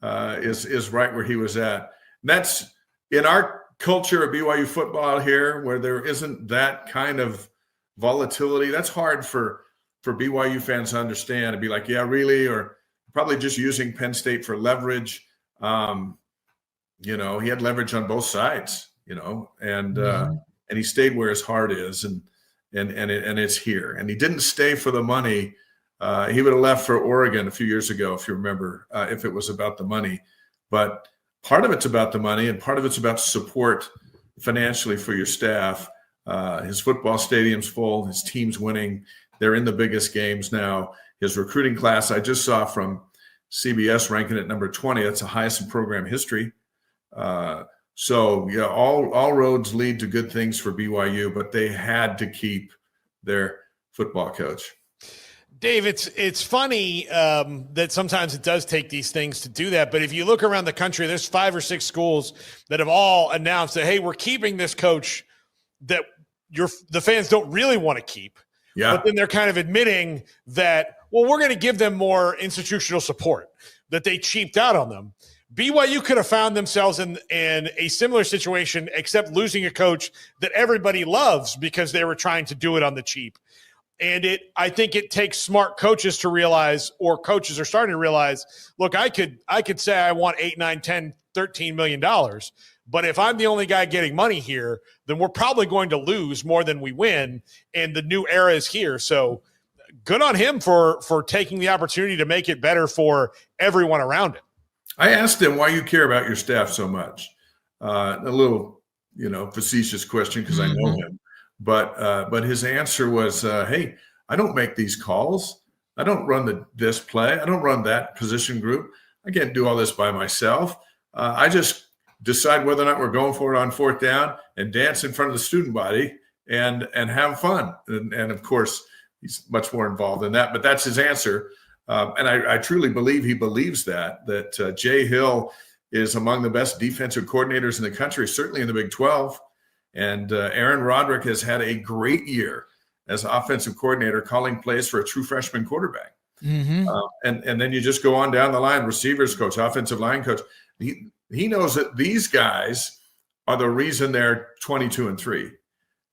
is right where he was at. And that's in our culture of BYU football out here where there isn't that kind of volatility. That's hard for BYU fans to understand and be like, yeah, really? Or probably just using Penn State for leverage. He had leverage on both sides, and he stayed where his heart is, and it's here. And he didn't stay for the money. He would have left for Oregon a few years ago, if you remember, if it was about the money. But part of it's about the money, and part of it's about support financially for your staff. His football stadium's full. His team's winning. They're in the biggest games now. His recruiting class, I just saw from CBS ranking at number 20. That's the highest in program history. All roads lead to good things for BYU, but they had to keep their football coach. Dave, it's funny that sometimes it does take these things to do that. But if you look around the country, there's 5 or 6 schools that have all announced that, hey, we're keeping this coach that the fans don't really want to keep. Yeah. But then they're kind of admitting that, well, we're going to give them more institutional support, that they cheaped out on them. BYU could have found themselves in a similar situation, except losing a coach that everybody loves because they were trying to do it on the cheap. And I think it takes smart coaches to realize, or coaches are starting to realize, look, I could say I want $8, $9, $10, $13 million. But if I'm the only guy getting money here, then we're probably going to lose more than we win. And the new era is here. So good on him for taking the opportunity to make it better for everyone around him. I asked him why you care about your staff so much. A little, facetious question because I know him. But his answer was, hey, I don't make these calls. I don't run this play. I don't run that position group. I can't do all this by myself. I just decide whether or not we're going for it on fourth down and dance in front of the student body and have fun. And of course, he's much more involved than that, but that's his answer. And I truly believe he believes that Jay Hill is among the best defensive coordinators in the country, certainly in the Big 12. And Aaron Roderick has had a great year as offensive coordinator, calling plays for a true freshman quarterback. Mm-hmm. And then you just go on down the line, receivers coach, offensive line coach. He knows that these guys are the reason they're 22-3,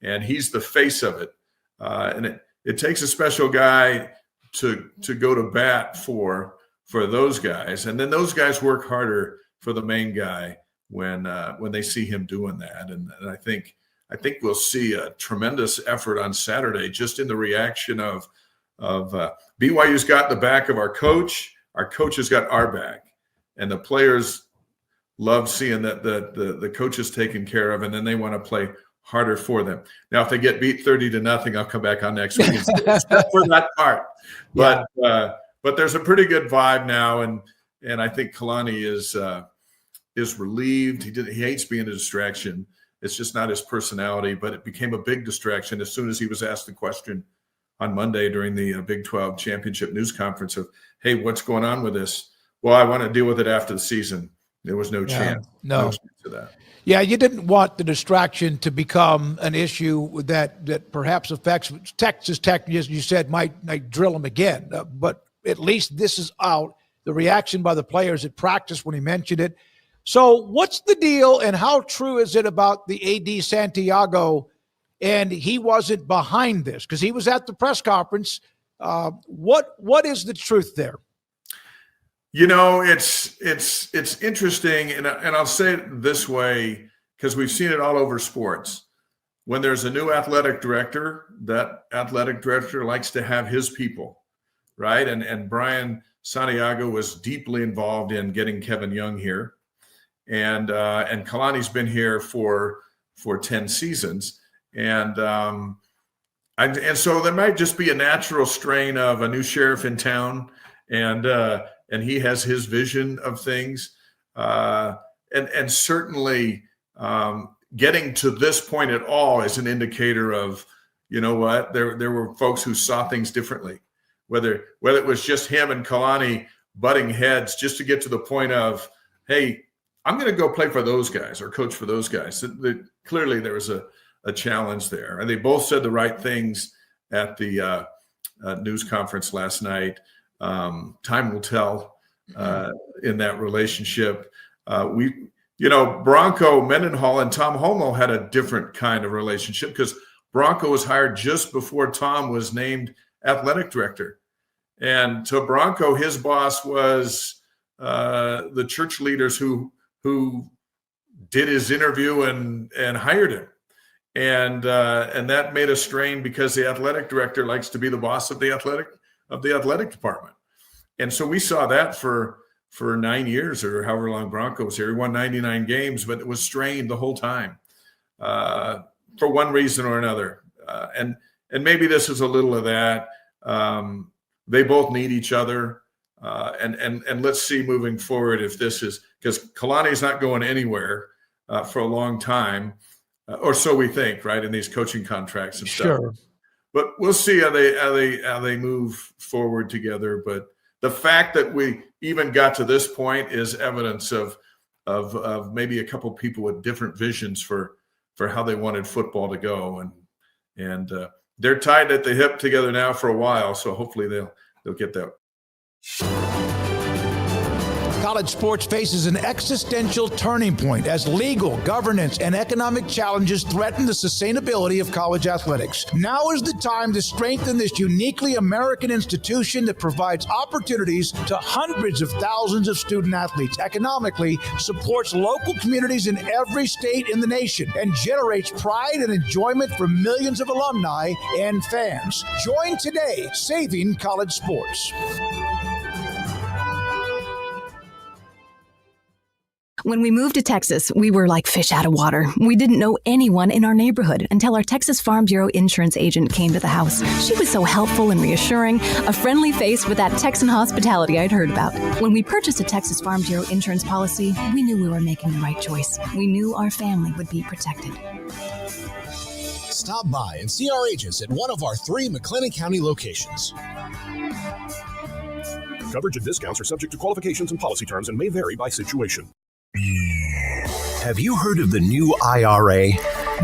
and he's the face of it. And it takes a special guy to go to bat for those guys, and then those guys work harder for the main guy when they see him doing that. And I think we'll see a tremendous effort on Saturday, just in the reaction of BYU's got the back of our coach has got our back, and the players love seeing that the coach is taken care of, and then they want to play harder for them. Now, if they get beat 30-0, I'll come back on next week for that part. But there's a pretty good vibe now, and I think Kalani is relieved. He hates being a distraction. It's just not his personality, but it became a big distraction as soon as he was asked the question on Monday during the Big 12 championship news conference of, hey, what's going on with this? Well, I want to deal with it after the season. There was no chance. No chance of that. Yeah, you didn't want the distraction to become an issue that perhaps affects Texas Tech, as you said, might drill them again. But at least this is out. The reaction by the players at practice when he mentioned it. So what's the deal, and how true is it about the AD Santiago, and he wasn't behind this? Because he was at the press conference. What is the truth there? You know, it's interesting, and I'll say it this way because we've seen it all over sports. When there's a new athletic director, that athletic director likes to have his people, right? And Brian Santiago was deeply involved in getting Kevin Young here, and Kalani's been here for 10 seasons, and so there might just be a natural strain of a new sheriff in town, and he has his vision of things. And certainly getting to this point at all is an indicator of, you know what, there were folks who saw things differently, whether it was just him and Kalani butting heads just to get to the point of, hey, I'm going to go play for those guys or coach for those guys. Clearly there was a challenge there. And they both said the right things at the news conference last night. Time will tell in that relationship. Bronco Mendenhall and Tom Homo had a different kind of relationship because Bronco was hired just before Tom was named athletic director. And to Bronco, his boss was the church leaders who did his interview and hired him. And that made a strain because the athletic director likes to be the boss of the athletic department. And so we saw that for 9 years or however long Bronco was here. He won 99 games, but it was strained the whole time for one reason or another. And maybe this is a little of that. They both need each other. And let's see moving forward if this is – because Kalani's not going anywhere for a long time, or so we think, right, in these coaching contracts and stuff. Sure. But we'll see how they move forward together. But the fact that we even got to this point is evidence of maybe a couple people with different visions for how they wanted football to go, and they're tied at the hip together now for a while. So hopefully they'll get that. College sports faces an existential turning point as legal, governance, and economic challenges threaten the sustainability of college athletics. Now is the time to strengthen this uniquely American institution that provides opportunities to hundreds of thousands of student athletes, economically supports local communities in every state in the nation, and generates pride and enjoyment for millions of alumni and fans. Join today, Saving College Sports. When we moved to Texas, we were like fish out of water. We didn't know anyone in our neighborhood until our Texas Farm Bureau insurance agent came to the house. She was so helpful and reassuring, a friendly face with that Texan hospitality I'd heard about. When we purchased a Texas Farm Bureau insurance policy, we knew we were making the right choice. We knew our family would be protected. Stop by and see our agents at one of our 3 McLennan County locations. Coverage and discounts are subject to qualifications and policy terms and may vary by situation. Have you heard of the new IRA?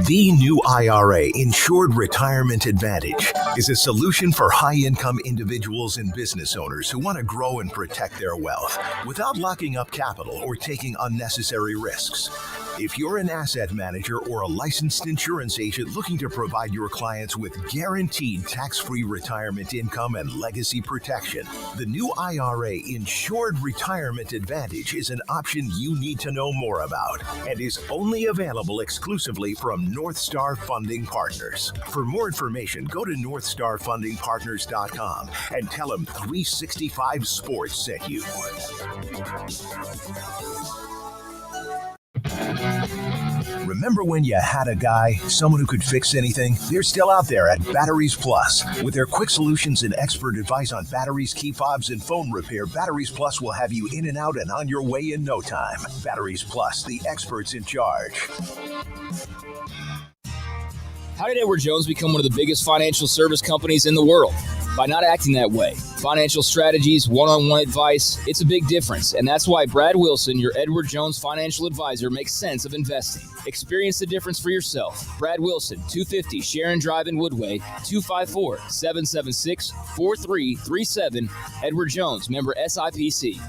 The new IRA, Insured Retirement Advantage, is a solution for high-income individuals and business owners who want to grow and protect their wealth without locking up capital or taking unnecessary risks. If you're an asset manager or a licensed insurance agent looking to provide your clients with guaranteed tax-free retirement income and legacy protection, the new IRA Insured Retirement Advantage is an option you need to know more about and is only available exclusively from North Star Funding Partners. For more information, go to northstarfundingpartners.com and tell them 365 Sports sent you. Remember when you had a guy, someone who could fix anything? They're still out there at Batteries Plus. With their quick solutions and expert advice on batteries, key fobs, and phone repair, Batteries Plus will have you in and out and on your way in no time. Batteries Plus, the experts in charge. How did Edward Jones become one of the biggest financial service companies in the world? By not acting that way. Financial strategies, one-on-one advice, it's a big difference. And that's why Brad Wilson, your Edward Jones financial advisor, makes sense of investing. Experience the difference for yourself. Brad Wilson, 250 Sharon Drive in Woodway, 254-776-4337. Edward Jones, member SIPC.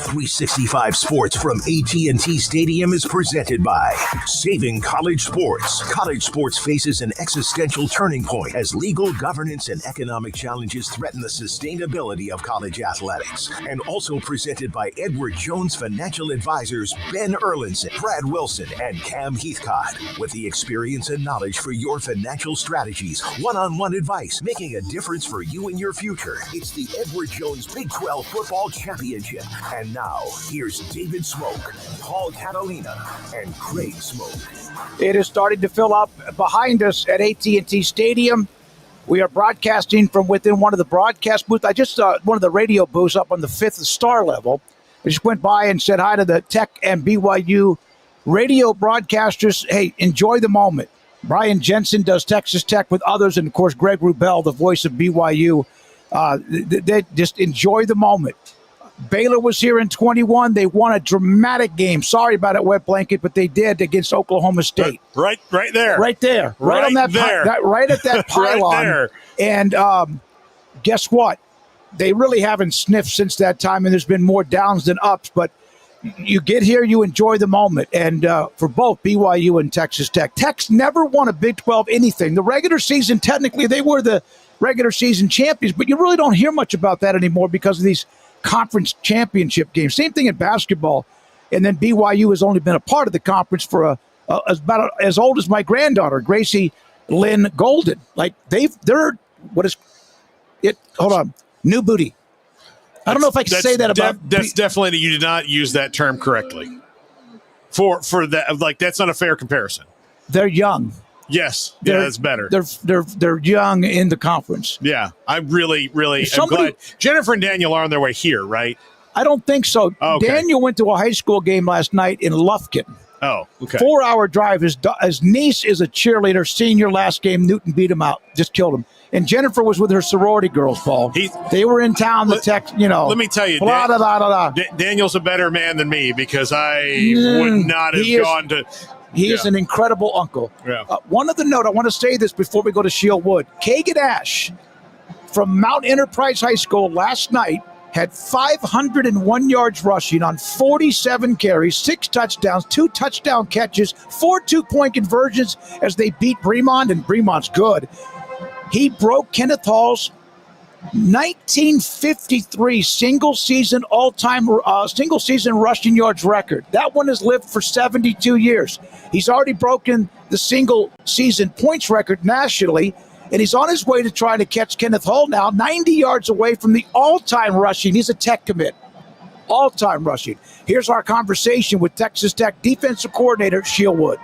365 Sports from AT&T Stadium is presented by Saving College Sports. College sports faces an existential turning point as legal, governance, and economic challenges threaten the sustainability of college athletics. And also presented by Edward Jones Financial Advisors Ben Erlinson, Brad Wilson, and Cam Heathcott. With the experience and knowledge for your financial strategies, one-on-one advice, making a difference for you and your future. It's the Edward Jones Big 12 Football Championship. And now, here's David Smoak, Paul Catalina, and Craig Smoak. It is starting to fill up behind us at AT&T Stadium. We are broadcasting from within one of the broadcast booths. I just saw one of the radio booths up on the 5th star level. I just went by and said hi to the Tech and BYU radio broadcasters. Hey, enjoy the moment. Brian Jensen does Texas Tech with others, and, of course, Greg Wrubell, the voice of BYU. They just enjoy the moment. Baylor was here in 21. They won a dramatic game. Sorry about it, Wet Blanket, but they did against Oklahoma State. Right there. Right there. Right on that there. Right at that pylon. Right there. And guess what? They really haven't sniffed since that time, and there's been more downs than ups. But you get here, you enjoy the moment. And for both BYU and Texas Tech. Tech's never won a Big 12 anything. The regular season, technically, they were the regular season champions, but you really don't hear much about that anymore because of these conference championship games. Same thing in basketball. And then BYU has only been a part of the conference for about as old as my granddaughter, Gracie Lynn Golden. Like they're what is it? Hold on, new booty. I don't know if I can say that about. That's definitely, you did not use that term correctly. For that, like, that's not a fair comparison. They're young. Yes, that's better. They're young in the conference. Yeah, I really am glad. Jennifer and Daniel are on their way here, right? I don't think so. Okay. Daniel went to a high school game last night in Lufkin. Oh, okay. 4-hour drive. His niece is a cheerleader. Senior last game, Newton beat him out, just killed him. And Jennifer was with her sorority girls, Paul. They were in town. Let me tell you, Daniel's a better man than me because I would not have gone to. He is an incredible uncle. Yeah. One other note, I want to say this before we go to Shiel Wood. Kagan Ash from Mount Enterprise High School last night had 501 yards rushing on 47 carries, 6 touchdowns, 2 touchdown catches, 4 2-point conversions as they beat Bremont, and Bremont's good. He broke Kenneth Hall's 1953 single-season rushing yards record. That one has lived for 72 years. He's already broken the single-season points record nationally, and he's on his way to try to catch Kenneth Hall now, 90 yards away from the all-time rushing. He's a Tech commit. all-time rushing. Here's our conversation with Texas Tech defensive coordinator Shiel Wood.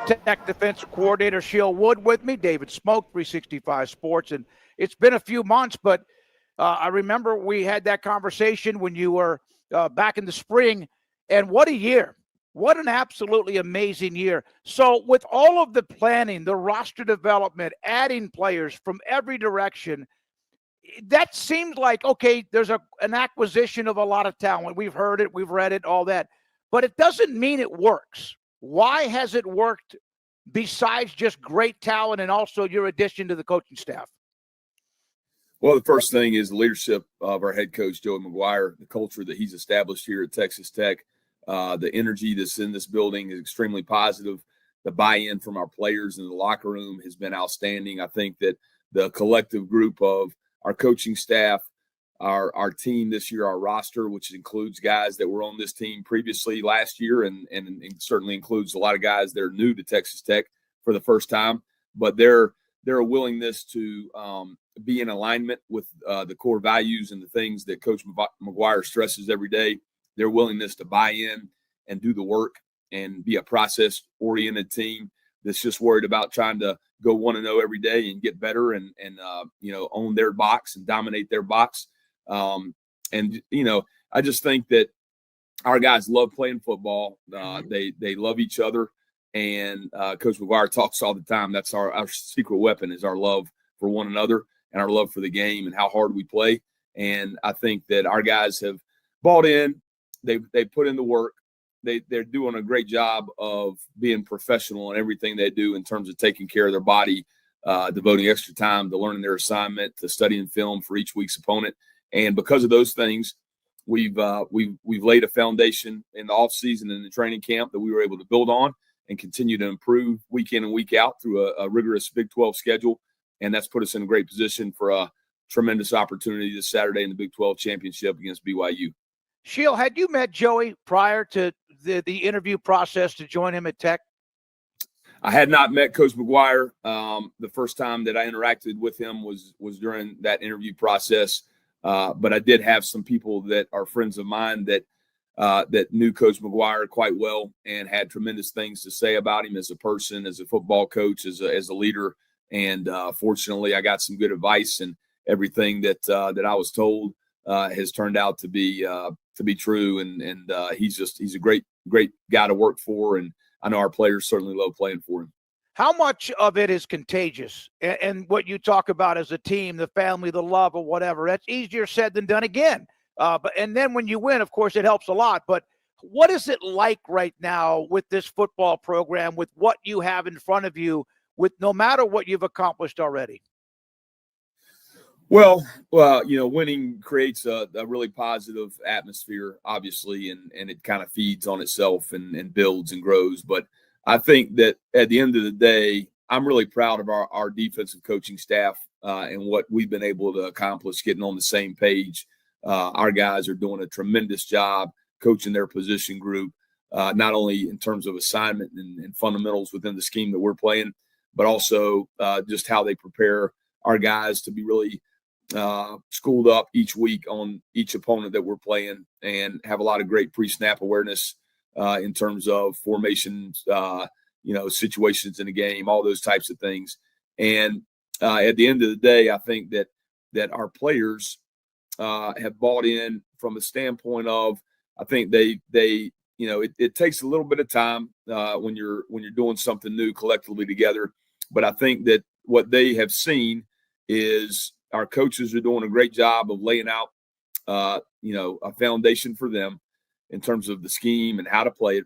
Tech defensive coordinator Shiel Wood with me, David Smoak, 365 Sports. And it's been a few months, but I remember we had that conversation when you were back in the spring. And what a year. What an absolutely amazing year. So with all of the planning, the roster development, adding players from every direction, that seems like, okay, there's an acquisition of a lot of talent. We've heard it, we've read it, all that. But it doesn't mean it works. Why has it worked besides just great talent and also your addition to the coaching staff? Well, the first thing is the leadership of our head coach, Joey McGuire, the culture that he's established here at Texas Tech. The energy that's in this building is extremely positive. The buy-in from our players in the locker room has been outstanding. I think that the collective group of our coaching staff, our team this year, our roster, which includes guys that were on this team previously last year and certainly includes a lot of guys that are new to Texas Tech for the first time, but their willingness to be in alignment with the core values and the things that Coach McGuire stresses every day. Their willingness to buy in and do the work and be a process-oriented team that's just worried about trying to go 1-0 every day and get better and own their box and dominate their box. I just think that our guys love playing football. They love each other. And Coach McGuire talks all the time. That's our secret weapon is our love for one another and our love for the game and how hard we play. And I think that our guys have bought in. They put in the work. They're doing a great job of being professional in everything they do in terms of taking care of their body, devoting extra time to learning their assignment, to studying film for each week's opponent. And because of those things, we've laid a foundation in the offseason and in the training camp that we were able to build on and continue to improve week in and week out through a rigorous Big 12 schedule. And that's put us in a great position for a tremendous opportunity this Saturday in the Big 12 championship against BYU. Shiel, had you met Joey prior to the interview process to join him at Tech? I had not met Coach McGuire. The first time that I interacted with him was during that interview process. But I did have some people that are friends of mine that knew Coach McGuire quite well and had tremendous things to say about him as a person, as a football coach, as a leader. And fortunately, I got some good advice, and everything that I was told has turned out to be true. And he's a great guy to work for, and I know our players certainly love playing for him. How much of it is contagious? And what you talk about as a team, the family, the love, or whatever, that's easier said than done again. And then when you win, of course, it helps a lot. But what is it like right now with this football program, with what you have in front of you, with no matter what you've accomplished already? Well, winning creates a really positive atmosphere, obviously, and it kind of feeds on itself and builds and grows. But I think that at the end of the day, I'm really proud of our defensive coaching staff and what we've been able to accomplish, getting on the same page. Our guys are doing a tremendous job coaching their position group, not only in terms of assignment and fundamentals within the scheme that we're playing, but also just how they prepare our guys to be really schooled up each week on each opponent that we're playing and have a lot of great pre-snap awareness in terms of formations, situations in the game, all those types of things. And at the end of the day, I think that our players have bought in from a standpoint of, I think it takes a little bit of time when you're doing something new collectively together. But I think that what they have seen is our coaches are doing a great job of laying out, a foundation for them in terms of the scheme and how to play it,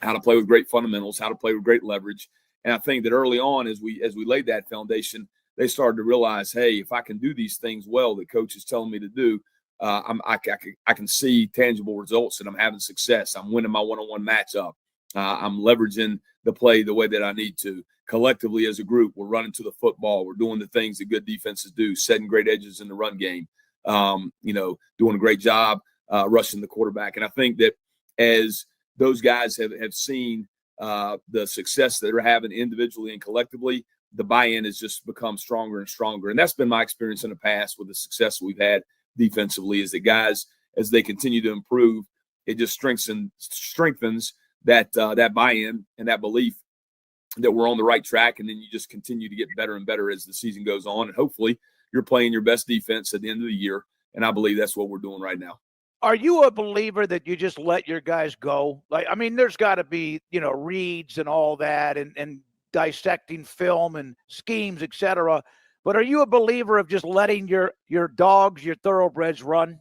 how to play with great fundamentals, how to play with great leverage. And I think that early on, as we laid that foundation, they started to realize, hey, if I can do these things well that coach is telling me to do, I can see tangible results and I'm having success. I'm winning my one-on-one matchup. I'm leveraging the play the way that I need to. Collectively as a group, we're running to the football. We're doing the things that good defenses do, setting great edges in the run game, doing a great job rushing the quarterback. And I think that as those guys have seen the success that they're having individually and collectively, the buy-in has just become stronger and stronger. And that's been my experience in the past with the success we've had defensively, is that guys, as they continue to improve, it just strengthens that buy-in and that belief that we're on the right track. And then you just continue to get better and better as the season goes on. And hopefully you're playing your best defense at the end of the year. And I believe that's what we're doing right now. Are you a believer that you just let your guys go? Like, I mean, there's got to be, reads and all that and dissecting film and schemes, et cetera. But are you a believer of just letting your dogs, your thoroughbreds run?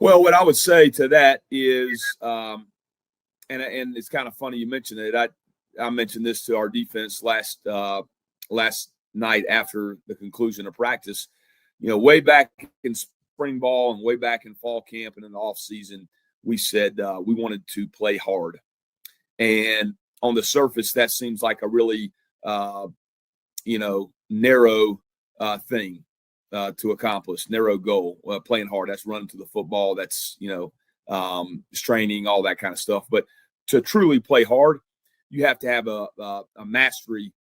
Well, what I would say to that is, and it's kind of funny you mentioned it. I mentioned this to our defense last night after the conclusion of practice. Way back in spring ball and way back in fall camp and in the off season, we said we wanted to play hard. And on the surface, that seems like a really, narrow thing to accomplish, narrow goal, playing hard. That's running to the football. That's, straining, all that kind of stuff. But to truly play hard, you have to have a mastery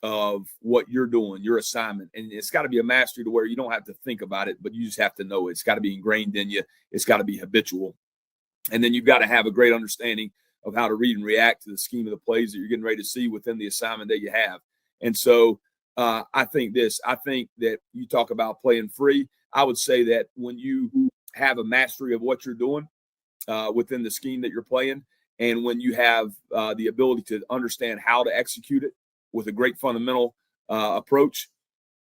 of what you're doing, your assignment. And it's got to be a mastery to where you don't have to think about it, but you just have to know it. It's got to be ingrained in you. It's got to be habitual. And then you've got to have a great understanding of how to read and react to the scheme of the plays that you're getting ready to see within the assignment that you have. And so I think that you talk about playing free. I would say that when you have a mastery of what you're doing within the scheme that you're playing, and when you have the ability to understand how to execute it with a great fundamental approach,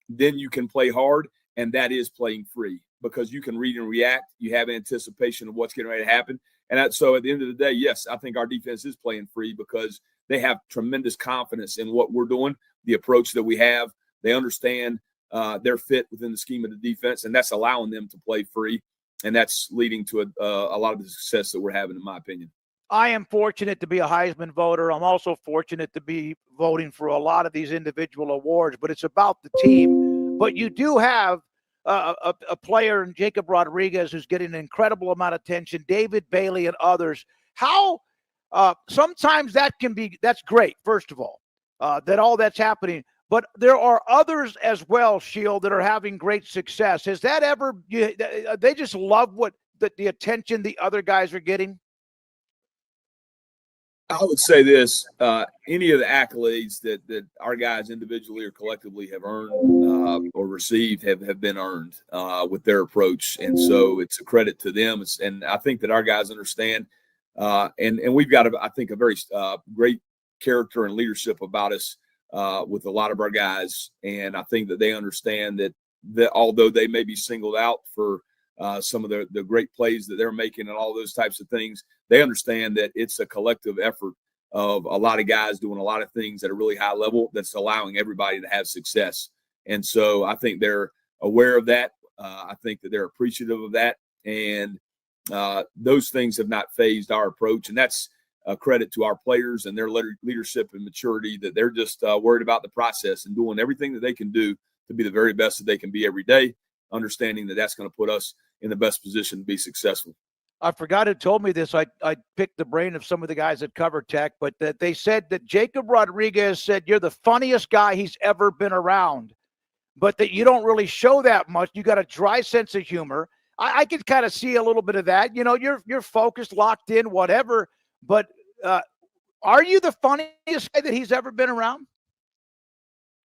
then you can play hard, and that is playing free because you can read and react. You have anticipation of what's getting ready to happen. And so at the end of the day, yes, I think our defense is playing free because they have tremendous confidence in what we're doing, the approach that we have. They understand their fit within the scheme of the defense, and that's allowing them to play free, and that's leading to a lot of the success that we're having, in my opinion. I am fortunate to be a Heisman voter. I'm also fortunate to be voting for a lot of these individual awards, but it's about the team. But you do have a player in Jacob Rodriguez who's getting an incredible amount of attention, David Bayley and others. How sometimes that's great, first of all, that all that's happening. But there are others as well, Shiel, that are having great success. Has that ever – they just love the attention the other guys are getting? I would say this, any of the accolades that our guys individually or collectively have earned or received have been earned with their approach. And so it's a credit to them. And I think that our guys understand, and we've got, I think, a very great character and leadership about us with a lot of our guys. And I think that they understand that although they may be singled out for some of the great plays that they're making and all those types of things, they understand that it's a collective effort of a lot of guys doing a lot of things at a really high level that's allowing everybody to have success. And so I think they're aware of that. I think that they're appreciative of that. And those things have not phased our approach. And that's a credit to our players and their leadership and maturity, that they're just worried about the process and doing everything that they can do to be the very best that they can be every day, understanding that that's going to put us in the best position to be successful. I forgot who told me this. I picked the brain of some of the guys that cover Tech, but that they said that Jacob Rodriguez said you're the funniest guy he's ever been around, but that you don't really show that much. You got a dry sense of humor. I could kind of see a little bit of that. You're focused, locked in, whatever. But are you the funniest guy that he's ever been around?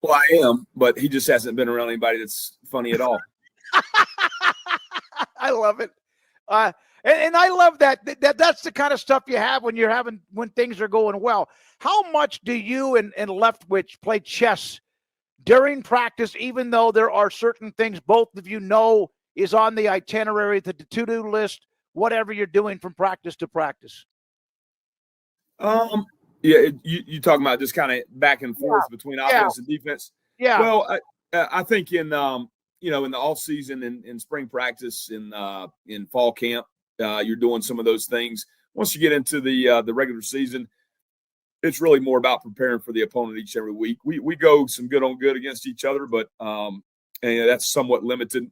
Well, I am, but he just hasn't been around anybody that's funny at all. I love it. And I love that's the kind of stuff you have when things are going well. How much do you and Leftwich play chess during practice, even though there are certain things both of you know is on the itinerary, the to-do list, whatever you're doing from practice to practice? Yeah, you talking about just kind of back and forth between offense and defense? Yeah. Well, I think in in the off season, in spring practice, in fall camp, you're doing some of those things. Once you get into the regular season, it's really more about preparing for the opponent each and every week. We go some good on good against each other, but and that's somewhat limited.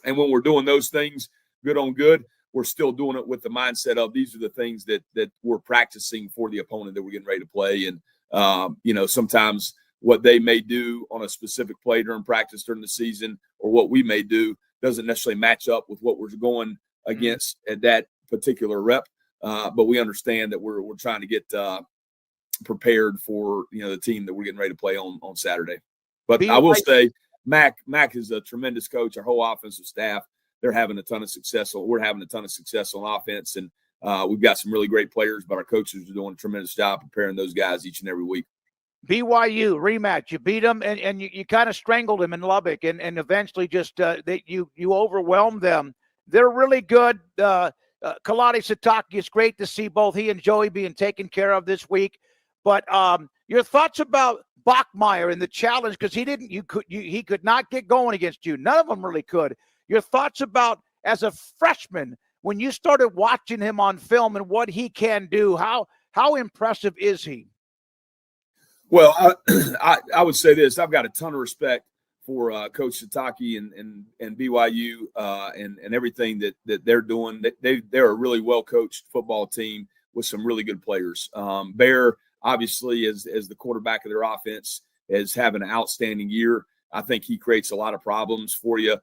And when we're doing those things, good on good, we're still doing it with the mindset of these are the things that we're practicing for the opponent that we're getting ready to play. And sometimes what they may do on a specific play during practice during the season, or what we may do, doesn't necessarily match up with what we're going against at that particular rep. But we understand that we're trying to get prepared for, the team that we're getting ready to play on Saturday. But I will say Mac is a tremendous coach. Our whole offensive staff, they're having a ton of success. We're having a ton of success on offense, and we've got some really great players, but our coaches are doing a tremendous job preparing those guys each and every week. BYU rematch. You beat them, and you kind of strangled them in Lubbock, and eventually just you overwhelmed them. They're really good. Kalani Sitake, it's great to see both he and Joey being taken care of this week. But your thoughts about Bachmeier and the challenge, because he could not get going against you. None of them really could. Your thoughts about, as a freshman, when you started watching him on film and what he can do, how impressive is he? Well, I would say this. I've got a ton of respect for Coach Sitake and BYU and everything that they're doing. They're a really well-coached football team with some really good players. Bear, obviously, as the quarterback of their offense, is having an outstanding year. I think he creates a lot of problems for you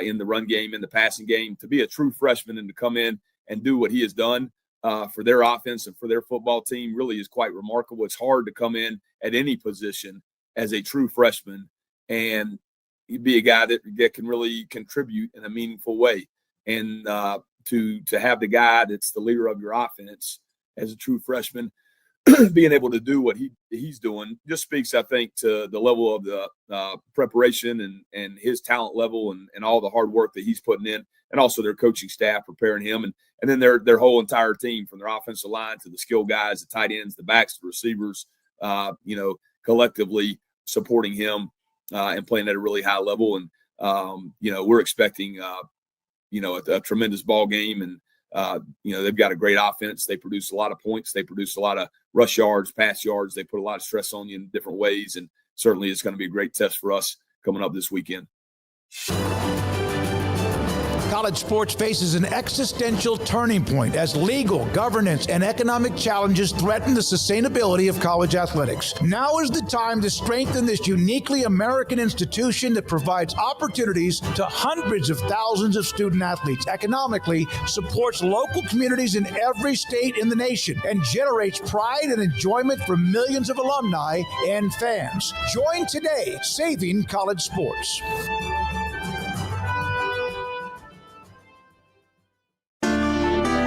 in the run game, in the passing game. To be a true freshman and to come in and do what he has done for their offense and for their football team really is quite remarkable. It's hard to come in at any position as a true freshman and be a guy that can really contribute in a meaningful way. And to have the guy that's the leader of your offense as a true freshman being able to do what he's doing just speaks, I think, to the level of the preparation and his talent level and all the hard work that he's putting in, and also their coaching staff preparing him, and then their whole entire team, from their offensive line to the skill guys, the tight ends, the backs, the receivers, collectively supporting him and playing at a really high level. And we're expecting a tremendous ball game, and they've got a great offense. They produce a lot of points. They produce a lot of rush yards, pass yards. They put a lot of stress on you in different ways, and certainly it's going to be a great test for us coming up this weekend. College sports faces an existential turning point as legal, governance, and economic challenges threaten the sustainability of college athletics. Now is the time to strengthen this uniquely American institution that provides opportunities to hundreds of thousands of student athletes, economically supports local communities in every state in the nation, and generates pride and enjoyment for millions of alumni and fans. Join today, Saving College Sports.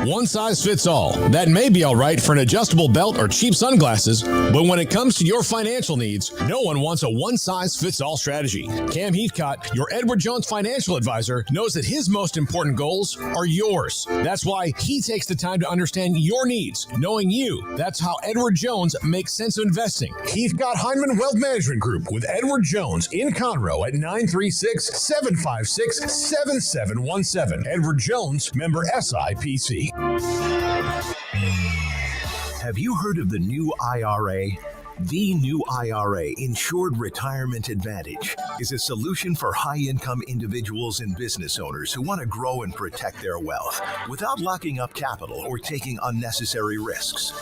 One size fits all. That may be all right for an adjustable belt or cheap sunglasses, but when it comes to your financial needs, no one wants a one-size-fits-all strategy. Cam Heathcott, your Edward Jones financial advisor, knows that his most important goals are yours. That's why he takes the time to understand your needs, knowing you. That's how Edward Jones makes sense of investing. Heathcott Heinemann Wealth Management Group with Edward Jones in Conroe at 936-756-7717. Edward Jones, member SIPC. Have you heard of the new IRA? The new IRA, Insured Retirement Advantage, is a solution for high-income individuals and business owners who want to grow and protect their wealth without locking up capital or taking unnecessary risks.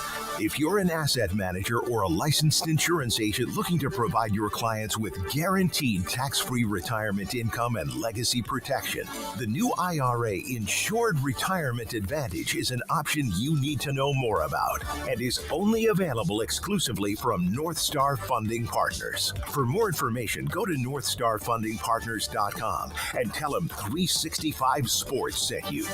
If you're an asset manager or a licensed insurance agent looking to provide your clients with guaranteed tax-free retirement income and legacy protection, the new IRA Insured Retirement Advantage is an option you need to know more about and is only available exclusively from North Star Funding Partners. For more information, go to northstarfundingpartners.com and tell them 365 Sports sent you.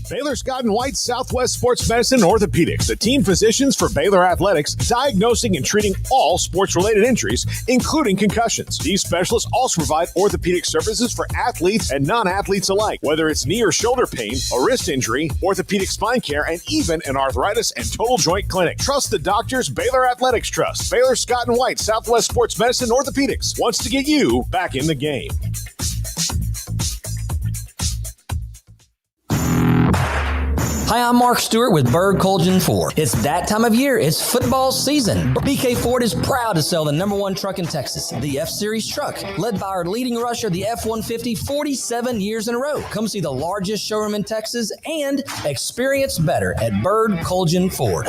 Baylor Scott & White Southwest Sports Medicine and Orthopedics, the team physicians for Baylor Athletics, diagnosing and treating all sports-related injuries, including concussions. These specialists also provide orthopedic services for athletes and non-athletes alike, whether it's knee or shoulder pain, a wrist injury, orthopedic spine care, and even an arthritis and total joint clinic. Trust the doctors Baylor Athletics trust. Baylor Scott & White Southwest Sports Medicine and Orthopedics wants to get you back in the game. Hi, I'm Mark Stewart with Bird Colgin Ford. It's that time of year. It's football season. BK Ford is proud to sell the #1 truck in Texas, the F-Series truck, led by our leading rusher, the F-150, 47 years in a row. Come see the largest showroom in Texas and experience better at Bird Colgin Ford.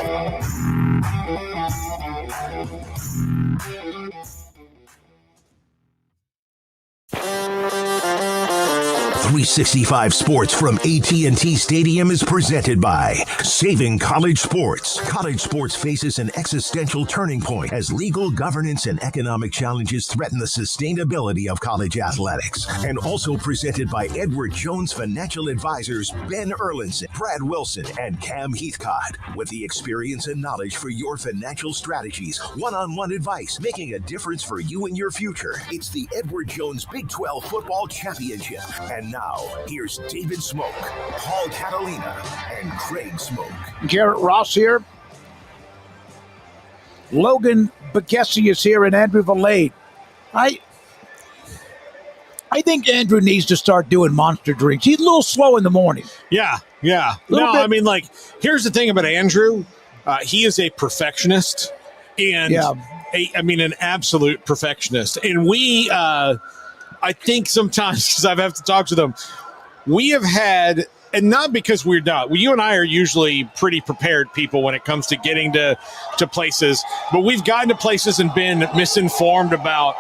365 Sports from AT&T Stadium is presented by Saving College Sports. College sports faces an existential turning point as legal, governance, and economic challenges threaten the sustainability of college athletics. And also presented by Edward Jones Financial Advisors Ben Erlinson, Brad Wilson, and Cam Heathcott. With the experience and knowledge for your financial strategies, one-on-one advice, making a difference for you and your future. It's the Edward Jones Big 12 Football Championship. And now, here's David Smoak, Paul Catalina, and Craig Smoak. Garrett Ross here. Logan Becchesi is here, and Andrew Valade. I think Andrew needs to start doing monster drinks. He's a little slow in the morning. Yeah. No, I mean, like, here's the thing about Andrew. He is a perfectionist, and an absolute perfectionist. And we, I think sometimes, because I've had to talk to them, we have had, and not because we're not, you and I are usually pretty prepared people when it comes to getting to places, but we've gotten to places and been misinformed about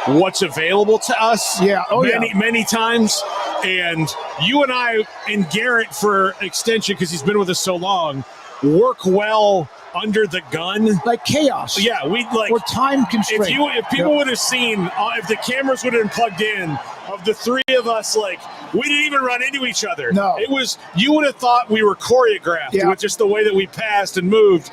what's available to us many times. And you and I and Garrett, for extension, because he's been with us so long, work well under the gun, like chaos. Yeah, we're time constrained. If people would have seen, if the cameras would have been plugged in, of the three of us, like, we didn't even run into each other. No, it was, you would have thought we were choreographed with just the way that we passed and moved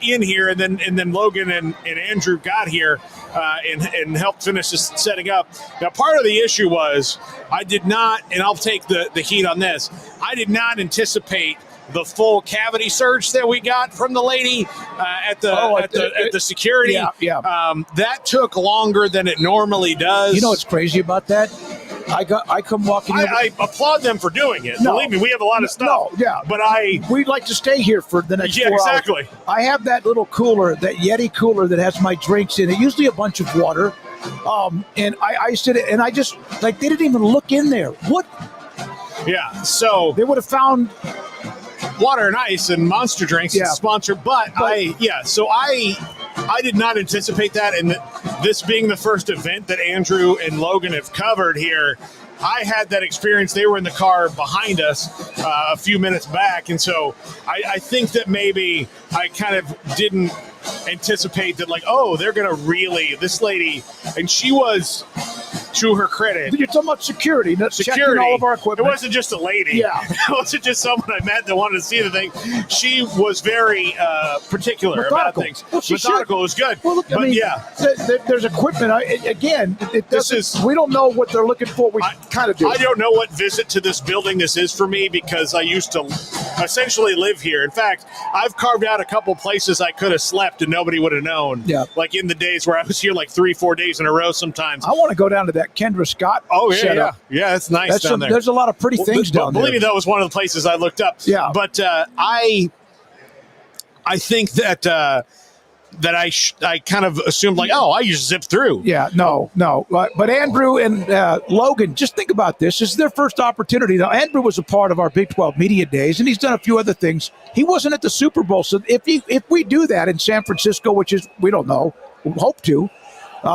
in here, and then Logan and Andrew got here and helped finish this setting up. Now, part of the issue was I did not, and I'll take the heat on this, I did not anticipate the full cavity search that we got from the lady at the security. That took longer than it normally does. You know what's crazy about that? I come walking in. I applaud them for doing it. No, believe me, we have a lot of stuff. But we'd like to stay here for the next 4 hours. Exactly. I have that little cooler, that Yeti cooler that has my drinks in it, usually a bunch of water. And I sit and I just, like, they didn't even look in there. What? Yeah, so they would have found water and ice and monster drinks sponsor, but I did not anticipate that, and this being the first event that Andrew and Logan have covered here, I had that experience. They were in the car behind us a few minutes back, and so I think that maybe I kind of didn't anticipate that, like, oh, they're going to really, this lady, and she was, to her credit. You're talking about security, checking all of our equipment. It wasn't just a lady. Yeah. It wasn't just someone I met that wanted to see the thing. She was very particular about things. Well, methodical was good. Well, look, there's equipment. We don't know what they're looking for. We kind of do. I don't know what visit to this building this is for me, because I used to essentially live here. In fact, I've carved out a couple places I could have slept and nobody would have known. Yeah. Like in the days where I was here like 3-4 days in a row sometimes. I want to go down to that Kendra Scott setup. Yeah, it's nice down there. There's a lot of pretty things down there. Believe me, that was one of the places I looked up. Yeah. But I think that I kind of assumed, like, oh, I just zipped through. Yeah, no. But Andrew and Logan, just think about this. This is their first opportunity. Now, Andrew was a part of our Big 12 media days, and he's done a few other things. He wasn't at the Super Bowl. So if we do that in San Francisco, which is, we don't know, we hope to,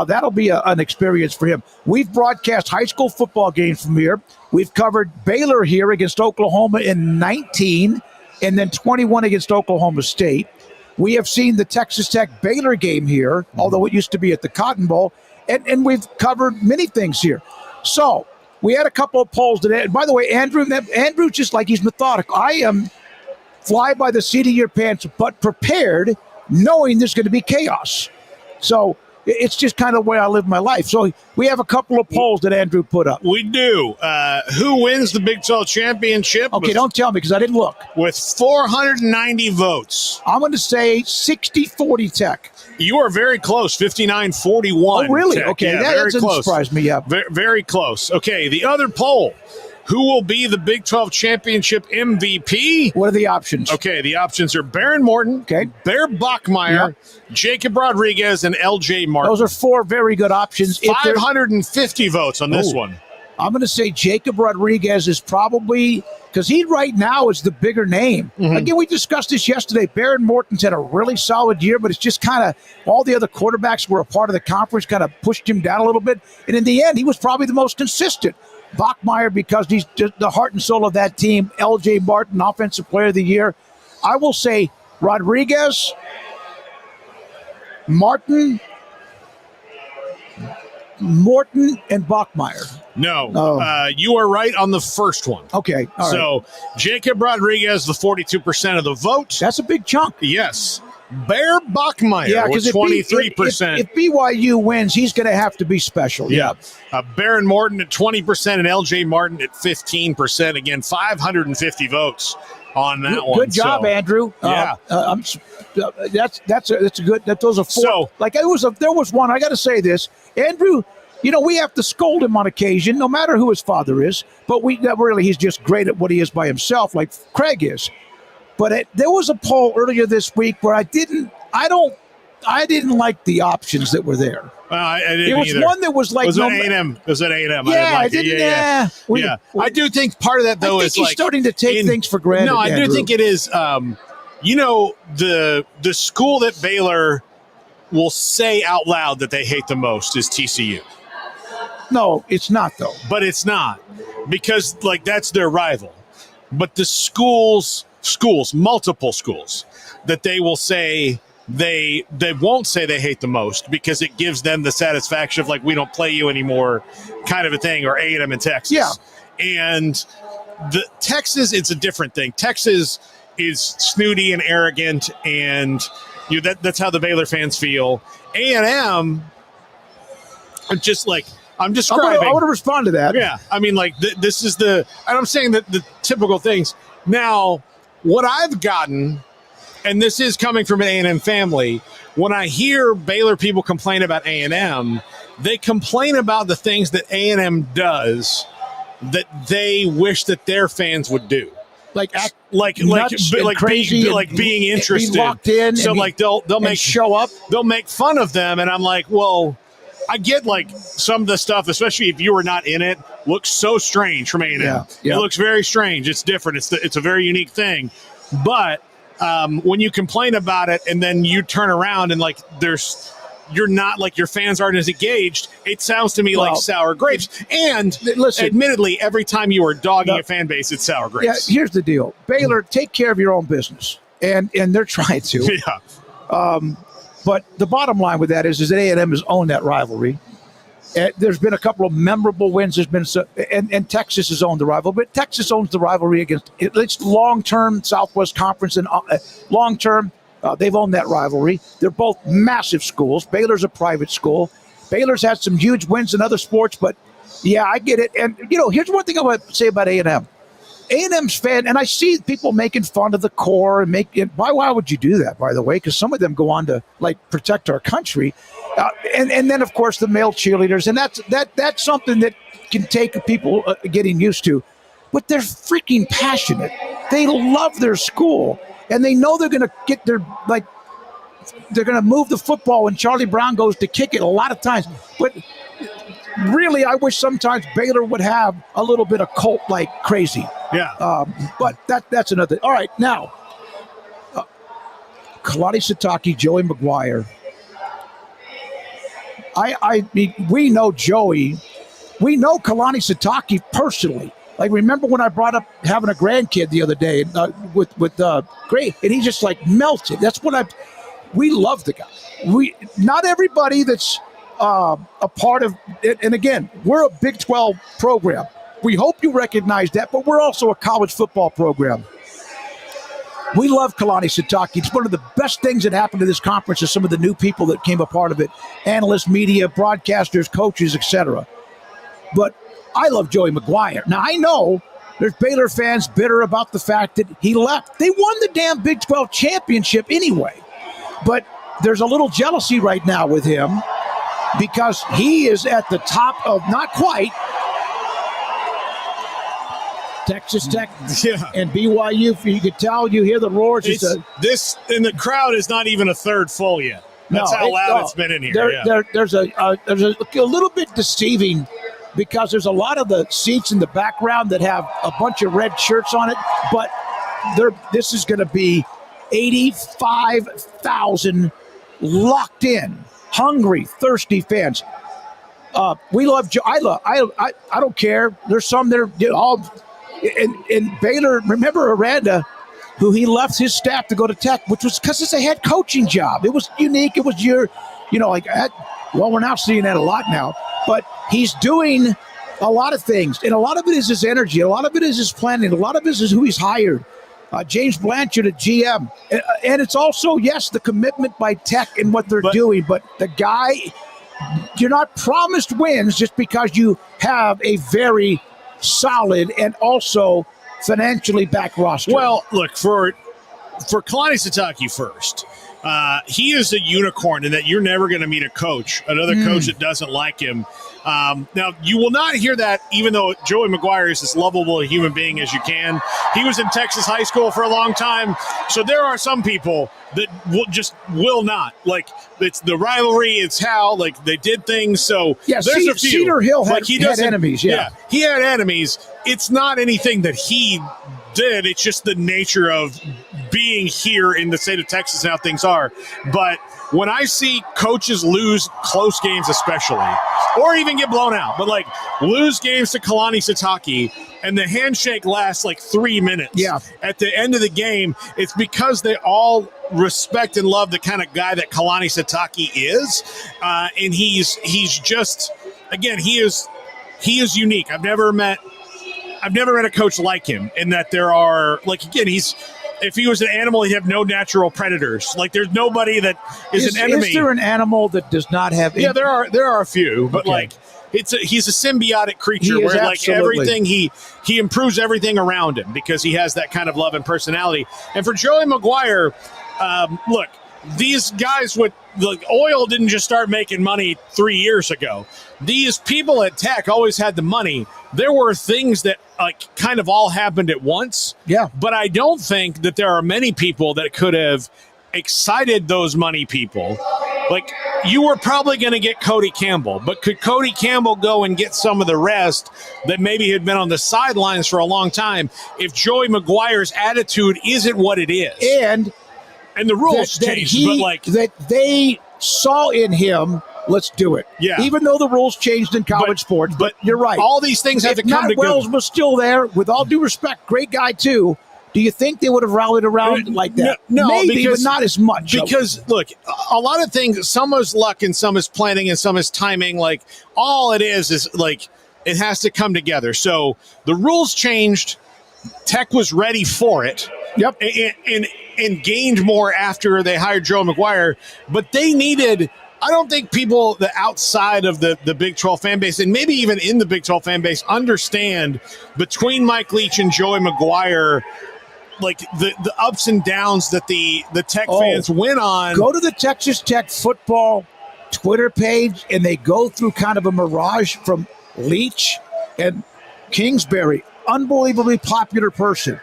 that'll be an experience for him. We've broadcast high school football games from here. We've covered Baylor here against Oklahoma in 19, and then 21 against Oklahoma State. We have seen the Texas Tech Baylor game here, although it used to be at the Cotton Bowl, and we've covered many things here. So we had a couple of polls today. And by the way, Andrew, just like he's methodical. I am fly by the seat of your pants, but prepared, knowing there's going to be chaos. So it's just kind of the way I live my life. So we have a couple of polls that Andrew put up. We do. Who wins the Big 12 championship? Okay, don't tell me because I didn't look. With 490 votes. I'm going to say 60-40 Tech. You are very close, 59-41. Oh, really? Tech. Okay, yeah, that doesn't surprise me. Yeah, very close. Okay, the other poll. Who will be the Big 12 championship MVP? What are the options? Okay, the options are Baron Morton, Bear Bachmeier, Jacob Rodriguez, and L.J. Martin. Those are four very good options. 550 votes on this one. I'm going to say Jacob Rodriguez is probably, because he right now is the bigger name. Mm-hmm. Again, we discussed this yesterday. Baron Morton's had a really solid year, but it's just kind of all the other quarterbacks who were a part of the conference kind of pushed him down a little bit. And in the end, he was probably the most consistent. Bachmeier, because he's just the heart and soul of that team. L.J. Martin, Offensive Player of the Year. I will say Rodriguez, Martin, Morton, and Bachmeier. No, you are right on the first one. Okay. All so right. Jacob Rodriguez, the 42% of the vote. That's a big chunk. Yes. Bear Bachmeier with 23%. If BYU wins, he's going to have to be special. Yeah. Baron Morton at 20% and LJ Martin at 15%. Again, 550 votes on that one. Good job, Andrew. Yeah. That's a good. Those are four. So, there was one. I got to say this, Andrew. We have to scold him on occasion, no matter who his father is. But he's just great at what he is by himself, like Craig is. But there was a poll earlier this week where I didn't like the options that were there. I didn't It was either. one that was like was it A&M? Was it A&M? Yeah, I didn't like it. Yeah. I do think part of that though is he's starting to take things for granted. No, I Andrew. do think it is. The school that Baylor will say out loud that they hate the most is TCU. No, it's not though. But it's not, because that's their rival. But the schools, multiple schools, that they will say they won't say they hate the most, because it gives them the satisfaction of we don't play you anymore, kind of a thing, or A&M in Texas. Yeah. And the Texas, it's a different thing. Texas is snooty and arrogant, and that's how the Baylor fans feel. A&M, I'm describing. I want to respond to that. Yeah. I mean, this is and I'm saying that the typical things. Now, what I've gotten, and this is coming from an A&M family, when I hear Baylor people complain about A&M, they complain about the things that A&M does that they wish that their fans would do. Crazy, being interested, be locked in. So they'll show up. They'll make fun of them, and I'm like, well, I get some of the stuff, especially if you were not in it, looks so strange from A&M. Yeah. It looks very strange. It's different. It's a very unique thing. But when you complain about it and then you turn around and you're not your fans aren't as engaged, it sounds to me like sour grapes. And listen, admittedly, every time you are dogging a fan base, it's sour grapes. Yeah, here's the deal. Baylor, take care of your own business. And they're trying to. Yeah. But the bottom line with that is that A&M has owned that rivalry. There's been a couple of memorable wins. There's been and Texas has owned the rivalry, but Texas owns the rivalry against it's long-term Southwest Conference, and long-term they've owned that rivalry. They're both massive schools. Baylor's a private school. Baylor's had some huge wins in other sports, but yeah, I get it. And here's one thing I want to say about A&M. A&M's fan, and I see people making fun of the core and why would you do that, by the way? Because some of them go on to protect our country, and then of course the male cheerleaders, and that's something that can take people getting used to. But they're freaking passionate. They love their school, and they know they're going to get they're going to move the football when Charlie Brown goes to kick it a lot of times, but. Really, I wish sometimes Baylor would have a little bit of cult like crazy. Yeah. But that's another. All right, now, Kalani Sitake, Joey McGuire. I mean, we know Joey. We know Kalani Sitake personally. Remember when I brought up having a grandkid the other day with Gray, and he just melted. That's what we love the guy. Not everybody that's a part of it. And again, we're a Big 12 program. We hope you recognize that, but we're also a college football program. We love Kalani Sitake. It's one of the best things that happened to this conference is some of the new people that came a part of it. Analysts, media, broadcasters, coaches, etc. But I love Joey McGuire. Now, I know there's Baylor fans bitter about the fact that he left. They won the damn Big 12 championship anyway. But there's a little jealousy right now with him, because he is at the top of, not quite, Texas Tech and BYU. You could tell, you hear the roars. This and the crowd is not even a third full yet. That's how loud it's been in here. There's a little bit deceiving, because there's a lot of the seats in the background that have a bunch of red shirts on it, but this is going to be 85,000 locked in, hungry, thirsty fans. We love Joe. I don't care. There's some that are all in Baylor. Remember Aranda, who he left his staff to go to Tech, which was because it's a head coaching job. It was unique. It was we're now seeing that a lot now. But he's doing a lot of things, and a lot of it is his energy. A lot of it is his planning. A lot of it is who he's hired. James Blanchard, a GM. And it's also, yes, the commitment by Tech and what they're doing. But the guy, you're not promised wins just because you have a very solid and also financially backed roster. Well, look, for Kalani Sitake first, he is a unicorn in that you're never going to meet another coach that doesn't like him. Now, you will not hear that, even though Joey McGuire is as lovable a human being as you can. He was in Texas high school for a long time. So there are some people that will not. Like, it's the rivalry. It's how, they did things. So there's a few. Cedar Hill had enemies. Yeah, he had enemies. It's not anything that he did. It's just the nature of being here in the state of Texas and how things are. But when I see coaches lose close games especially, or even get blown out, but lose games to Kalani Sitake and the handshake lasts 3 minutes. Yeah. At the end of the game, it's because they all respect and love the kind of guy that Kalani Sitake is. And he's just, again, he is unique. I've never met a coach like him in that there are, if he was an animal, he'd have no natural predators. There's nobody that is an enemy. Is there an animal that does not have? Yeah, there are a few, but okay. He's a symbiotic creature where everything he improves everything around him because he has that kind of love and personality. And for Joey McGuire, look, these guys with oil didn't just start making money 3 years ago. These people at Tech always had the money. There were things that kind of all happened at once. Yeah. But I don't think that there are many people that could have excited those money people. You were probably going to get Cody Campbell, but could Cody Campbell go and get some of the rest that maybe had been on the sidelines for a long time if Joey McGuire's attitude isn't what it is? And the rules changed, that they saw in him, let's do it. Yeah. Even though the rules changed in college sports, but you're right. All these things have to come together. Wells was still there, with all due respect, great guy too. Do you think they would have rallied around like that? No, maybe, but not as much. Because, look, a lot of things, some is luck and some is planning and some is timing. All it is it has to come together. So the rules changed. Tech was ready for it. Yep. And gained more after they hired Joe McGuire. But they needed, I don't think people the outside of the Big 12 fan base, and maybe even in the Big 12 fan base, understand between Mike Leach and Joey McGuire, the ups and downs that the Tech fans went on. Go to the Texas Tech football Twitter page, and they go through kind of a mirage from Leach and Kingsbury. Unbelievably popular person.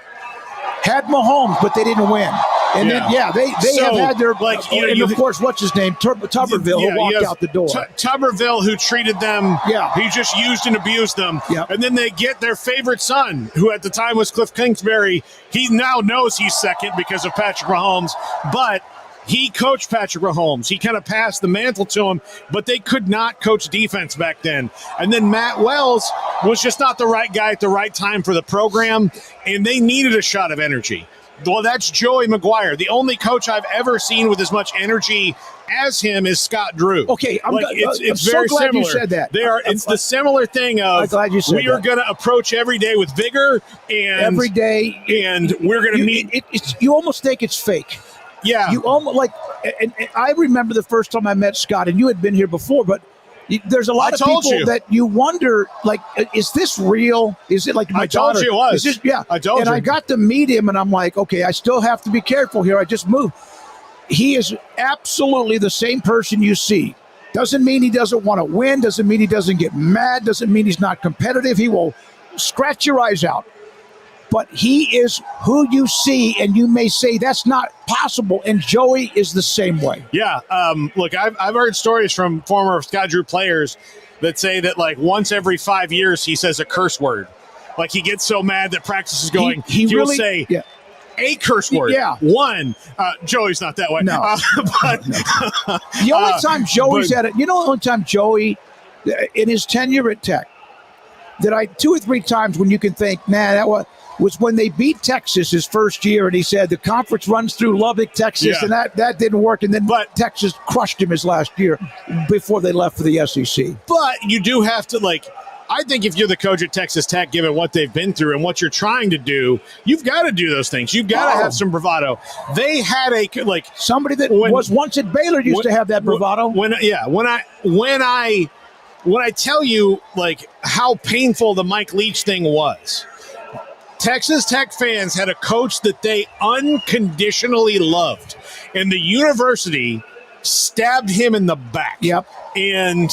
Had Mahomes, but they didn't win. And then, they have had their, and of course, what's his name? Tuberville, who walked out the door. Tuberville, who treated them, he just used and abused them. Yeah. And then they get their favorite son, who at the time was Cliff Kingsbury. He now knows he's second because of Patrick Mahomes, but he coached Patrick Mahomes. He kind of passed the mantle to him, but they could not coach defense back then. And then Matt Wells was just not the right guy at the right time for the program, and they needed a shot of energy. Well, that's Joey McGuire. The only coach I've ever seen with as much energy as him is Scott Drew. Okay, it's I'm very so glad similar. you said that. It's the similar thing of we are going to approach every day with vigor and every day, and we're going to meet. You almost think it's fake. Yeah, you almost and I remember the first time I met Scott, and you had been here before, but there's a lot of people that you wonder, is this real? Is it like my daughter? I told you it was. I told you. I got to meet him, and I'm like, okay, I still have to be careful here. I just moved. He is absolutely the same person you see. Doesn't mean he doesn't want to win. Doesn't mean he doesn't get mad. Doesn't mean he's not competitive. He will scratch your eyes out. But he is who you see, and you may say that's not possible. And Joey is the same way. Yeah. Look, I've heard stories from former Scott Drew players that say that once every 5 years he says a curse word. He gets so mad that practice is going. He will really say a curse word. Yeah. One. Joey's not that way. No. The only time Joey's had it. The only time Joey in his tenure at Tech that 2 or 3 times when you can think, man, that was when they beat Texas his first year, and he said the conference runs through Lubbock, Texas, and that didn't work. And then Texas crushed him his last year before they left for the SEC. But you do have to, I think if you're the coach at Texas Tech, given what they've been through and what you're trying to do, you've got to do those things. You've got to have some bravado. They had somebody that was once at Baylor used to have that bravado. When I tell you how painful the Mike Leach thing was, Texas Tech fans had a coach that they unconditionally loved, and the university stabbed him in the back. Yep. And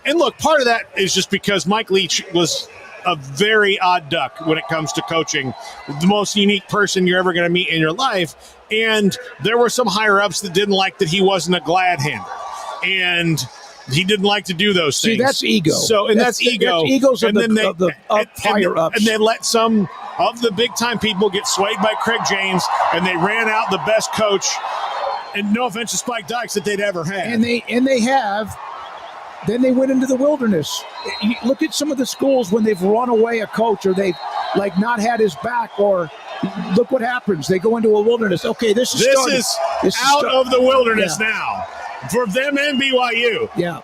look, part of that is just because Mike Leach was a very odd duck when it comes to coaching, the most unique person you're ever going to meet in your life. And there were some higher ups that didn't like that he wasn't a glad hand, and he didn't like to do those things. See, that's ego. So, and that's ego. That's egos of the higher ups. And they let some of the big time people get swayed by Craig James, and they ran out the best coach. And no offense to Spike Dykes that they'd ever had. And they have. Then they went into the wilderness. You look at some of the schools when they've run away a coach or they've not had his back, or look what happens. They go into a wilderness. Okay, this is out of the wilderness now. For them and BYU. Yeah.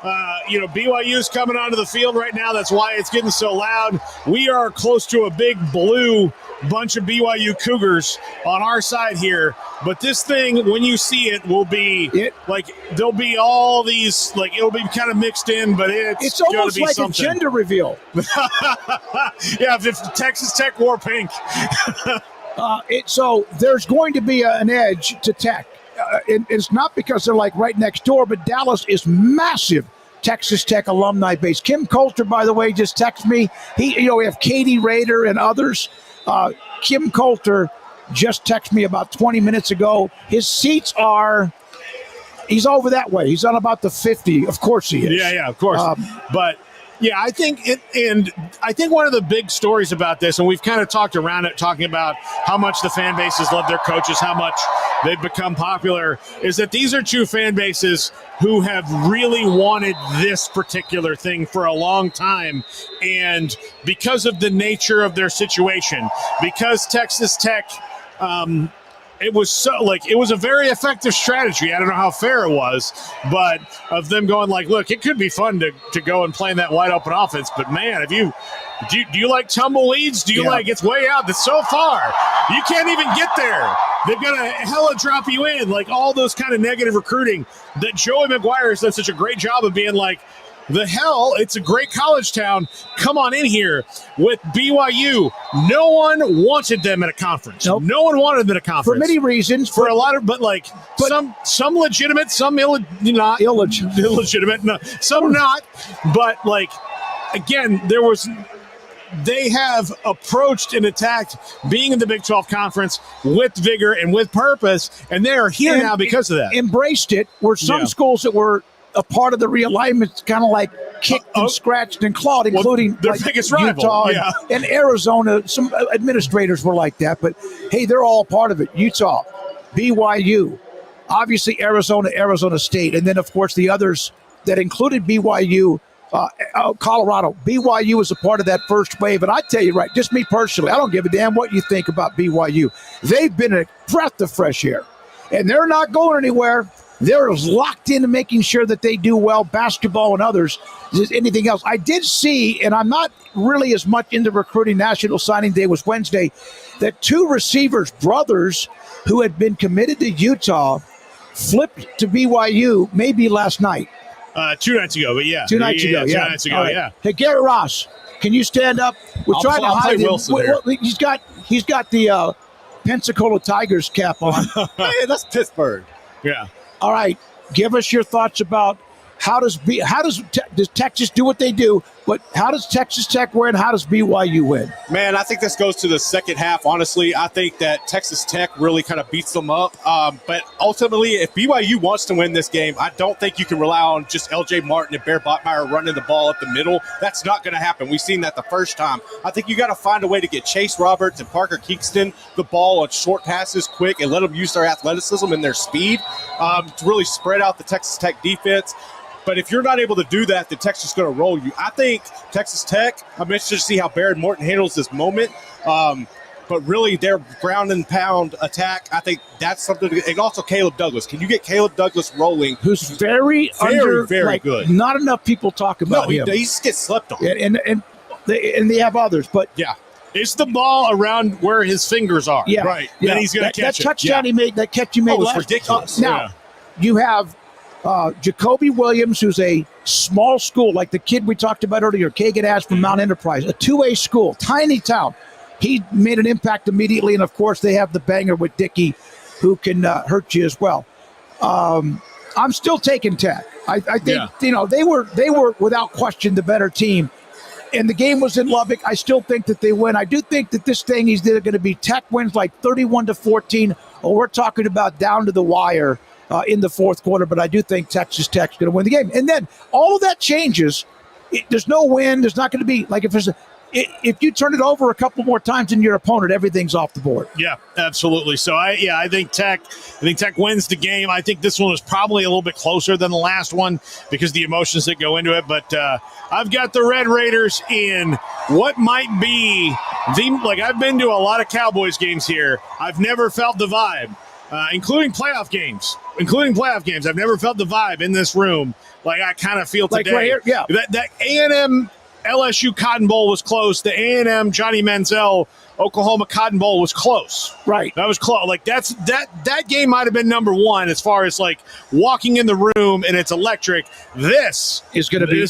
BYU's coming onto the field right now. That's why it's getting so loud. We are close to a big blue bunch of BYU Cougars on our side here. But this thing, when you see it, will be there'll be all these, it'll be kind of mixed in, but it's almost be like something. A gender reveal. Yeah, if Texas Tech wore pink. So there's going to be an edge to Tech. It's not because they're right next door, but Dallas is massive Texas Tech alumni base. Kim Coulter, by the way, just texted me. We have Katie Rader and others. Kim Coulter just texted me about 20 minutes ago. His seats he's over that way. He's on about the 50. Of course he is. Yeah, of course. But yeah, I think I think one of the big stories about this, and we've kind of talked around it, talking about how much the fan bases love their coaches, how much they've become popular, is that these are 2 fan bases who have really wanted this particular thing for a long time. And because of the nature of their situation, because Texas Tech, it was it was a very effective strategy. I don't know how fair it was, but of them going look, it could be fun to go and play in that wide open offense. But man, do you like tumbleweeds? Do you it's way out? That's so far. You can't even get there. They've got to hella drop you in, all those kind of negative recruiting that Joey McGuire has done such a great job of being the hell, it's a great college town. Come on in here. With BYU, no one wanted them at a conference. Nope. No one wanted them at a conference. For many reasons. For a lot of, but some legitimate, some not illegitimate, no, some not. But again, they have approached and attacked being in the Big 12 Conference with vigor and with purpose, and they are here now because of that. Embraced it, where some schools that were a part of the realignment kind of kicked and scratched and clawed, including their biggest rival, Utah and Arizona. Some administrators were like that, but hey, they're all part of it. Utah, BYU, obviously Arizona State, and then of course the others that included BYU, Colorado. BYU is a part of that first wave, and I tell you just me personally, I don't give a damn what you think about BYU. They've been a breath of fresh air, and they're not going anywhere. They're as locked into making sure that they do well, basketball and others, as anything else. I did see, and I'm not really as much into recruiting, National Signing Day was Wednesday, that 2 receivers, brothers, who had been committed to Utah, flipped to BYU maybe last night. 2 nights ago, but yeah. 2 nights ago, yeah. 2 nights ago, right. yeah. Hey, Garrett Ross, can you stand up? We're trying to hide him. Wilson here. He's got the Pensacola Tigers cap on. Hey, that's Pittsburgh. Yeah. All right, give us your thoughts about does Texas do what they do, but how does Texas Tech win? How does BYU win? Man, I think this goes to the second half. Honestly, I think that Texas Tech really kind of beats them up. But ultimately, if BYU wants to win this game, I don't think you can rely on just L.J. Martin and Bear Botmeyer running the ball up the middle. That's not going to happen. We've seen that the first time. I think you got to find a way to get Chase Roberts and Parker Kingston the ball on short passes quick and let them use their athleticism and their speed to really spread out the Texas Tech defense. But if you're not able to do that, then Texas is going to roll you. I think Texas Tech, I'm interested to see how Barrett Morton handles this moment. But really, their ground and pound attack, I think that's something. And also Caleb Douglas. Can you get Caleb Douglas rolling? Who's very good. Not enough people talk about him. He just gets slept on. And they have others, but yeah. It's the ball around where his fingers are. Yeah. Right. Yeah. Then he's going to catch that touchdown he made, that catch he made was ridiculous. Now, you have Jacoby Williams, who's a small school, like the kid we talked about earlier, Kagan Ash from Mount Enterprise, a 2A school, tiny town. He made an impact immediately, and of course they have the banger with Dickey, who can hurt you as well. I'm still taking Tech. I think they were without question the better team. And the game was in Lubbock. I still think that they win. I do think that this thing is either going to be Tech wins like 31-14, or we're talking about down to the wire in the fourth quarter. But I do think Texas Tech's going to win the game. And then all of that changes. There's no win. There's not going to be like if you turn it over a couple more times in your opponent, everything's off the board. Yeah, absolutely. So I think Tech wins the game. I think this one was probably a little bit closer than the last one because the emotions that go into it. But I've got the Red Raiders in what might be I've been to a lot of Cowboys games here. I've never felt the vibe, including playoff games. I've never felt the vibe in this room like I kind of feel today. Like right here, yeah. That A&M LSU Cotton Bowl was close. The A&M Johnny Manziel Oklahoma Cotton Bowl was close. Right. That was close. Like that game might have been number one as far as like walking in the room and it's electric. This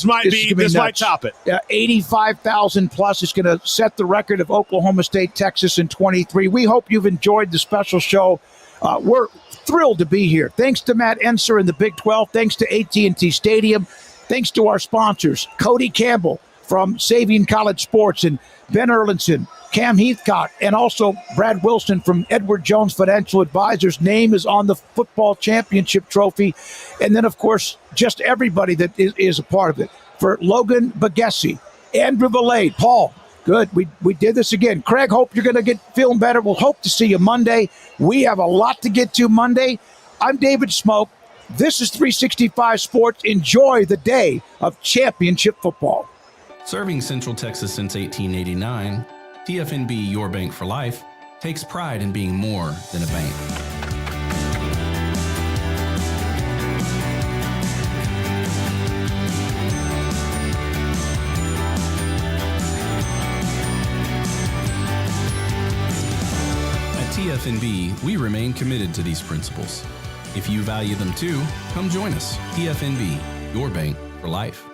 might top it. 85,000 plus is going to set the record of Oklahoma State, Texas in 23. We hope you've enjoyed the special show. We're thrilled to be here. Thanks to Matt Enser in the Big 12. Thanks to AT&T Stadium. Thanks to our sponsors, Cody Campbell from Saving College Sports, and Ben Erlinson, Cam Heathcock, and also Brad Wilson from Edward Jones Financial Advisors. Name is on the football championship trophy. And then, of course, just everybody that is a part of it. For Logan Bagessi, Andrew Valade, Paul, good. We did this again. Craig, hope you're going to get feeling better. We'll hope to see you Monday. We have a lot to get to Monday. I'm David Smoak. This is 365 Sports. Enjoy the day of championship football. Serving Central Texas since 1889, TFNB Your Bank for Life takes pride in being more than a bank. At TFNB, we remain committed to these principles. If you value them too, come join us. TFNB, Your Bank for Life.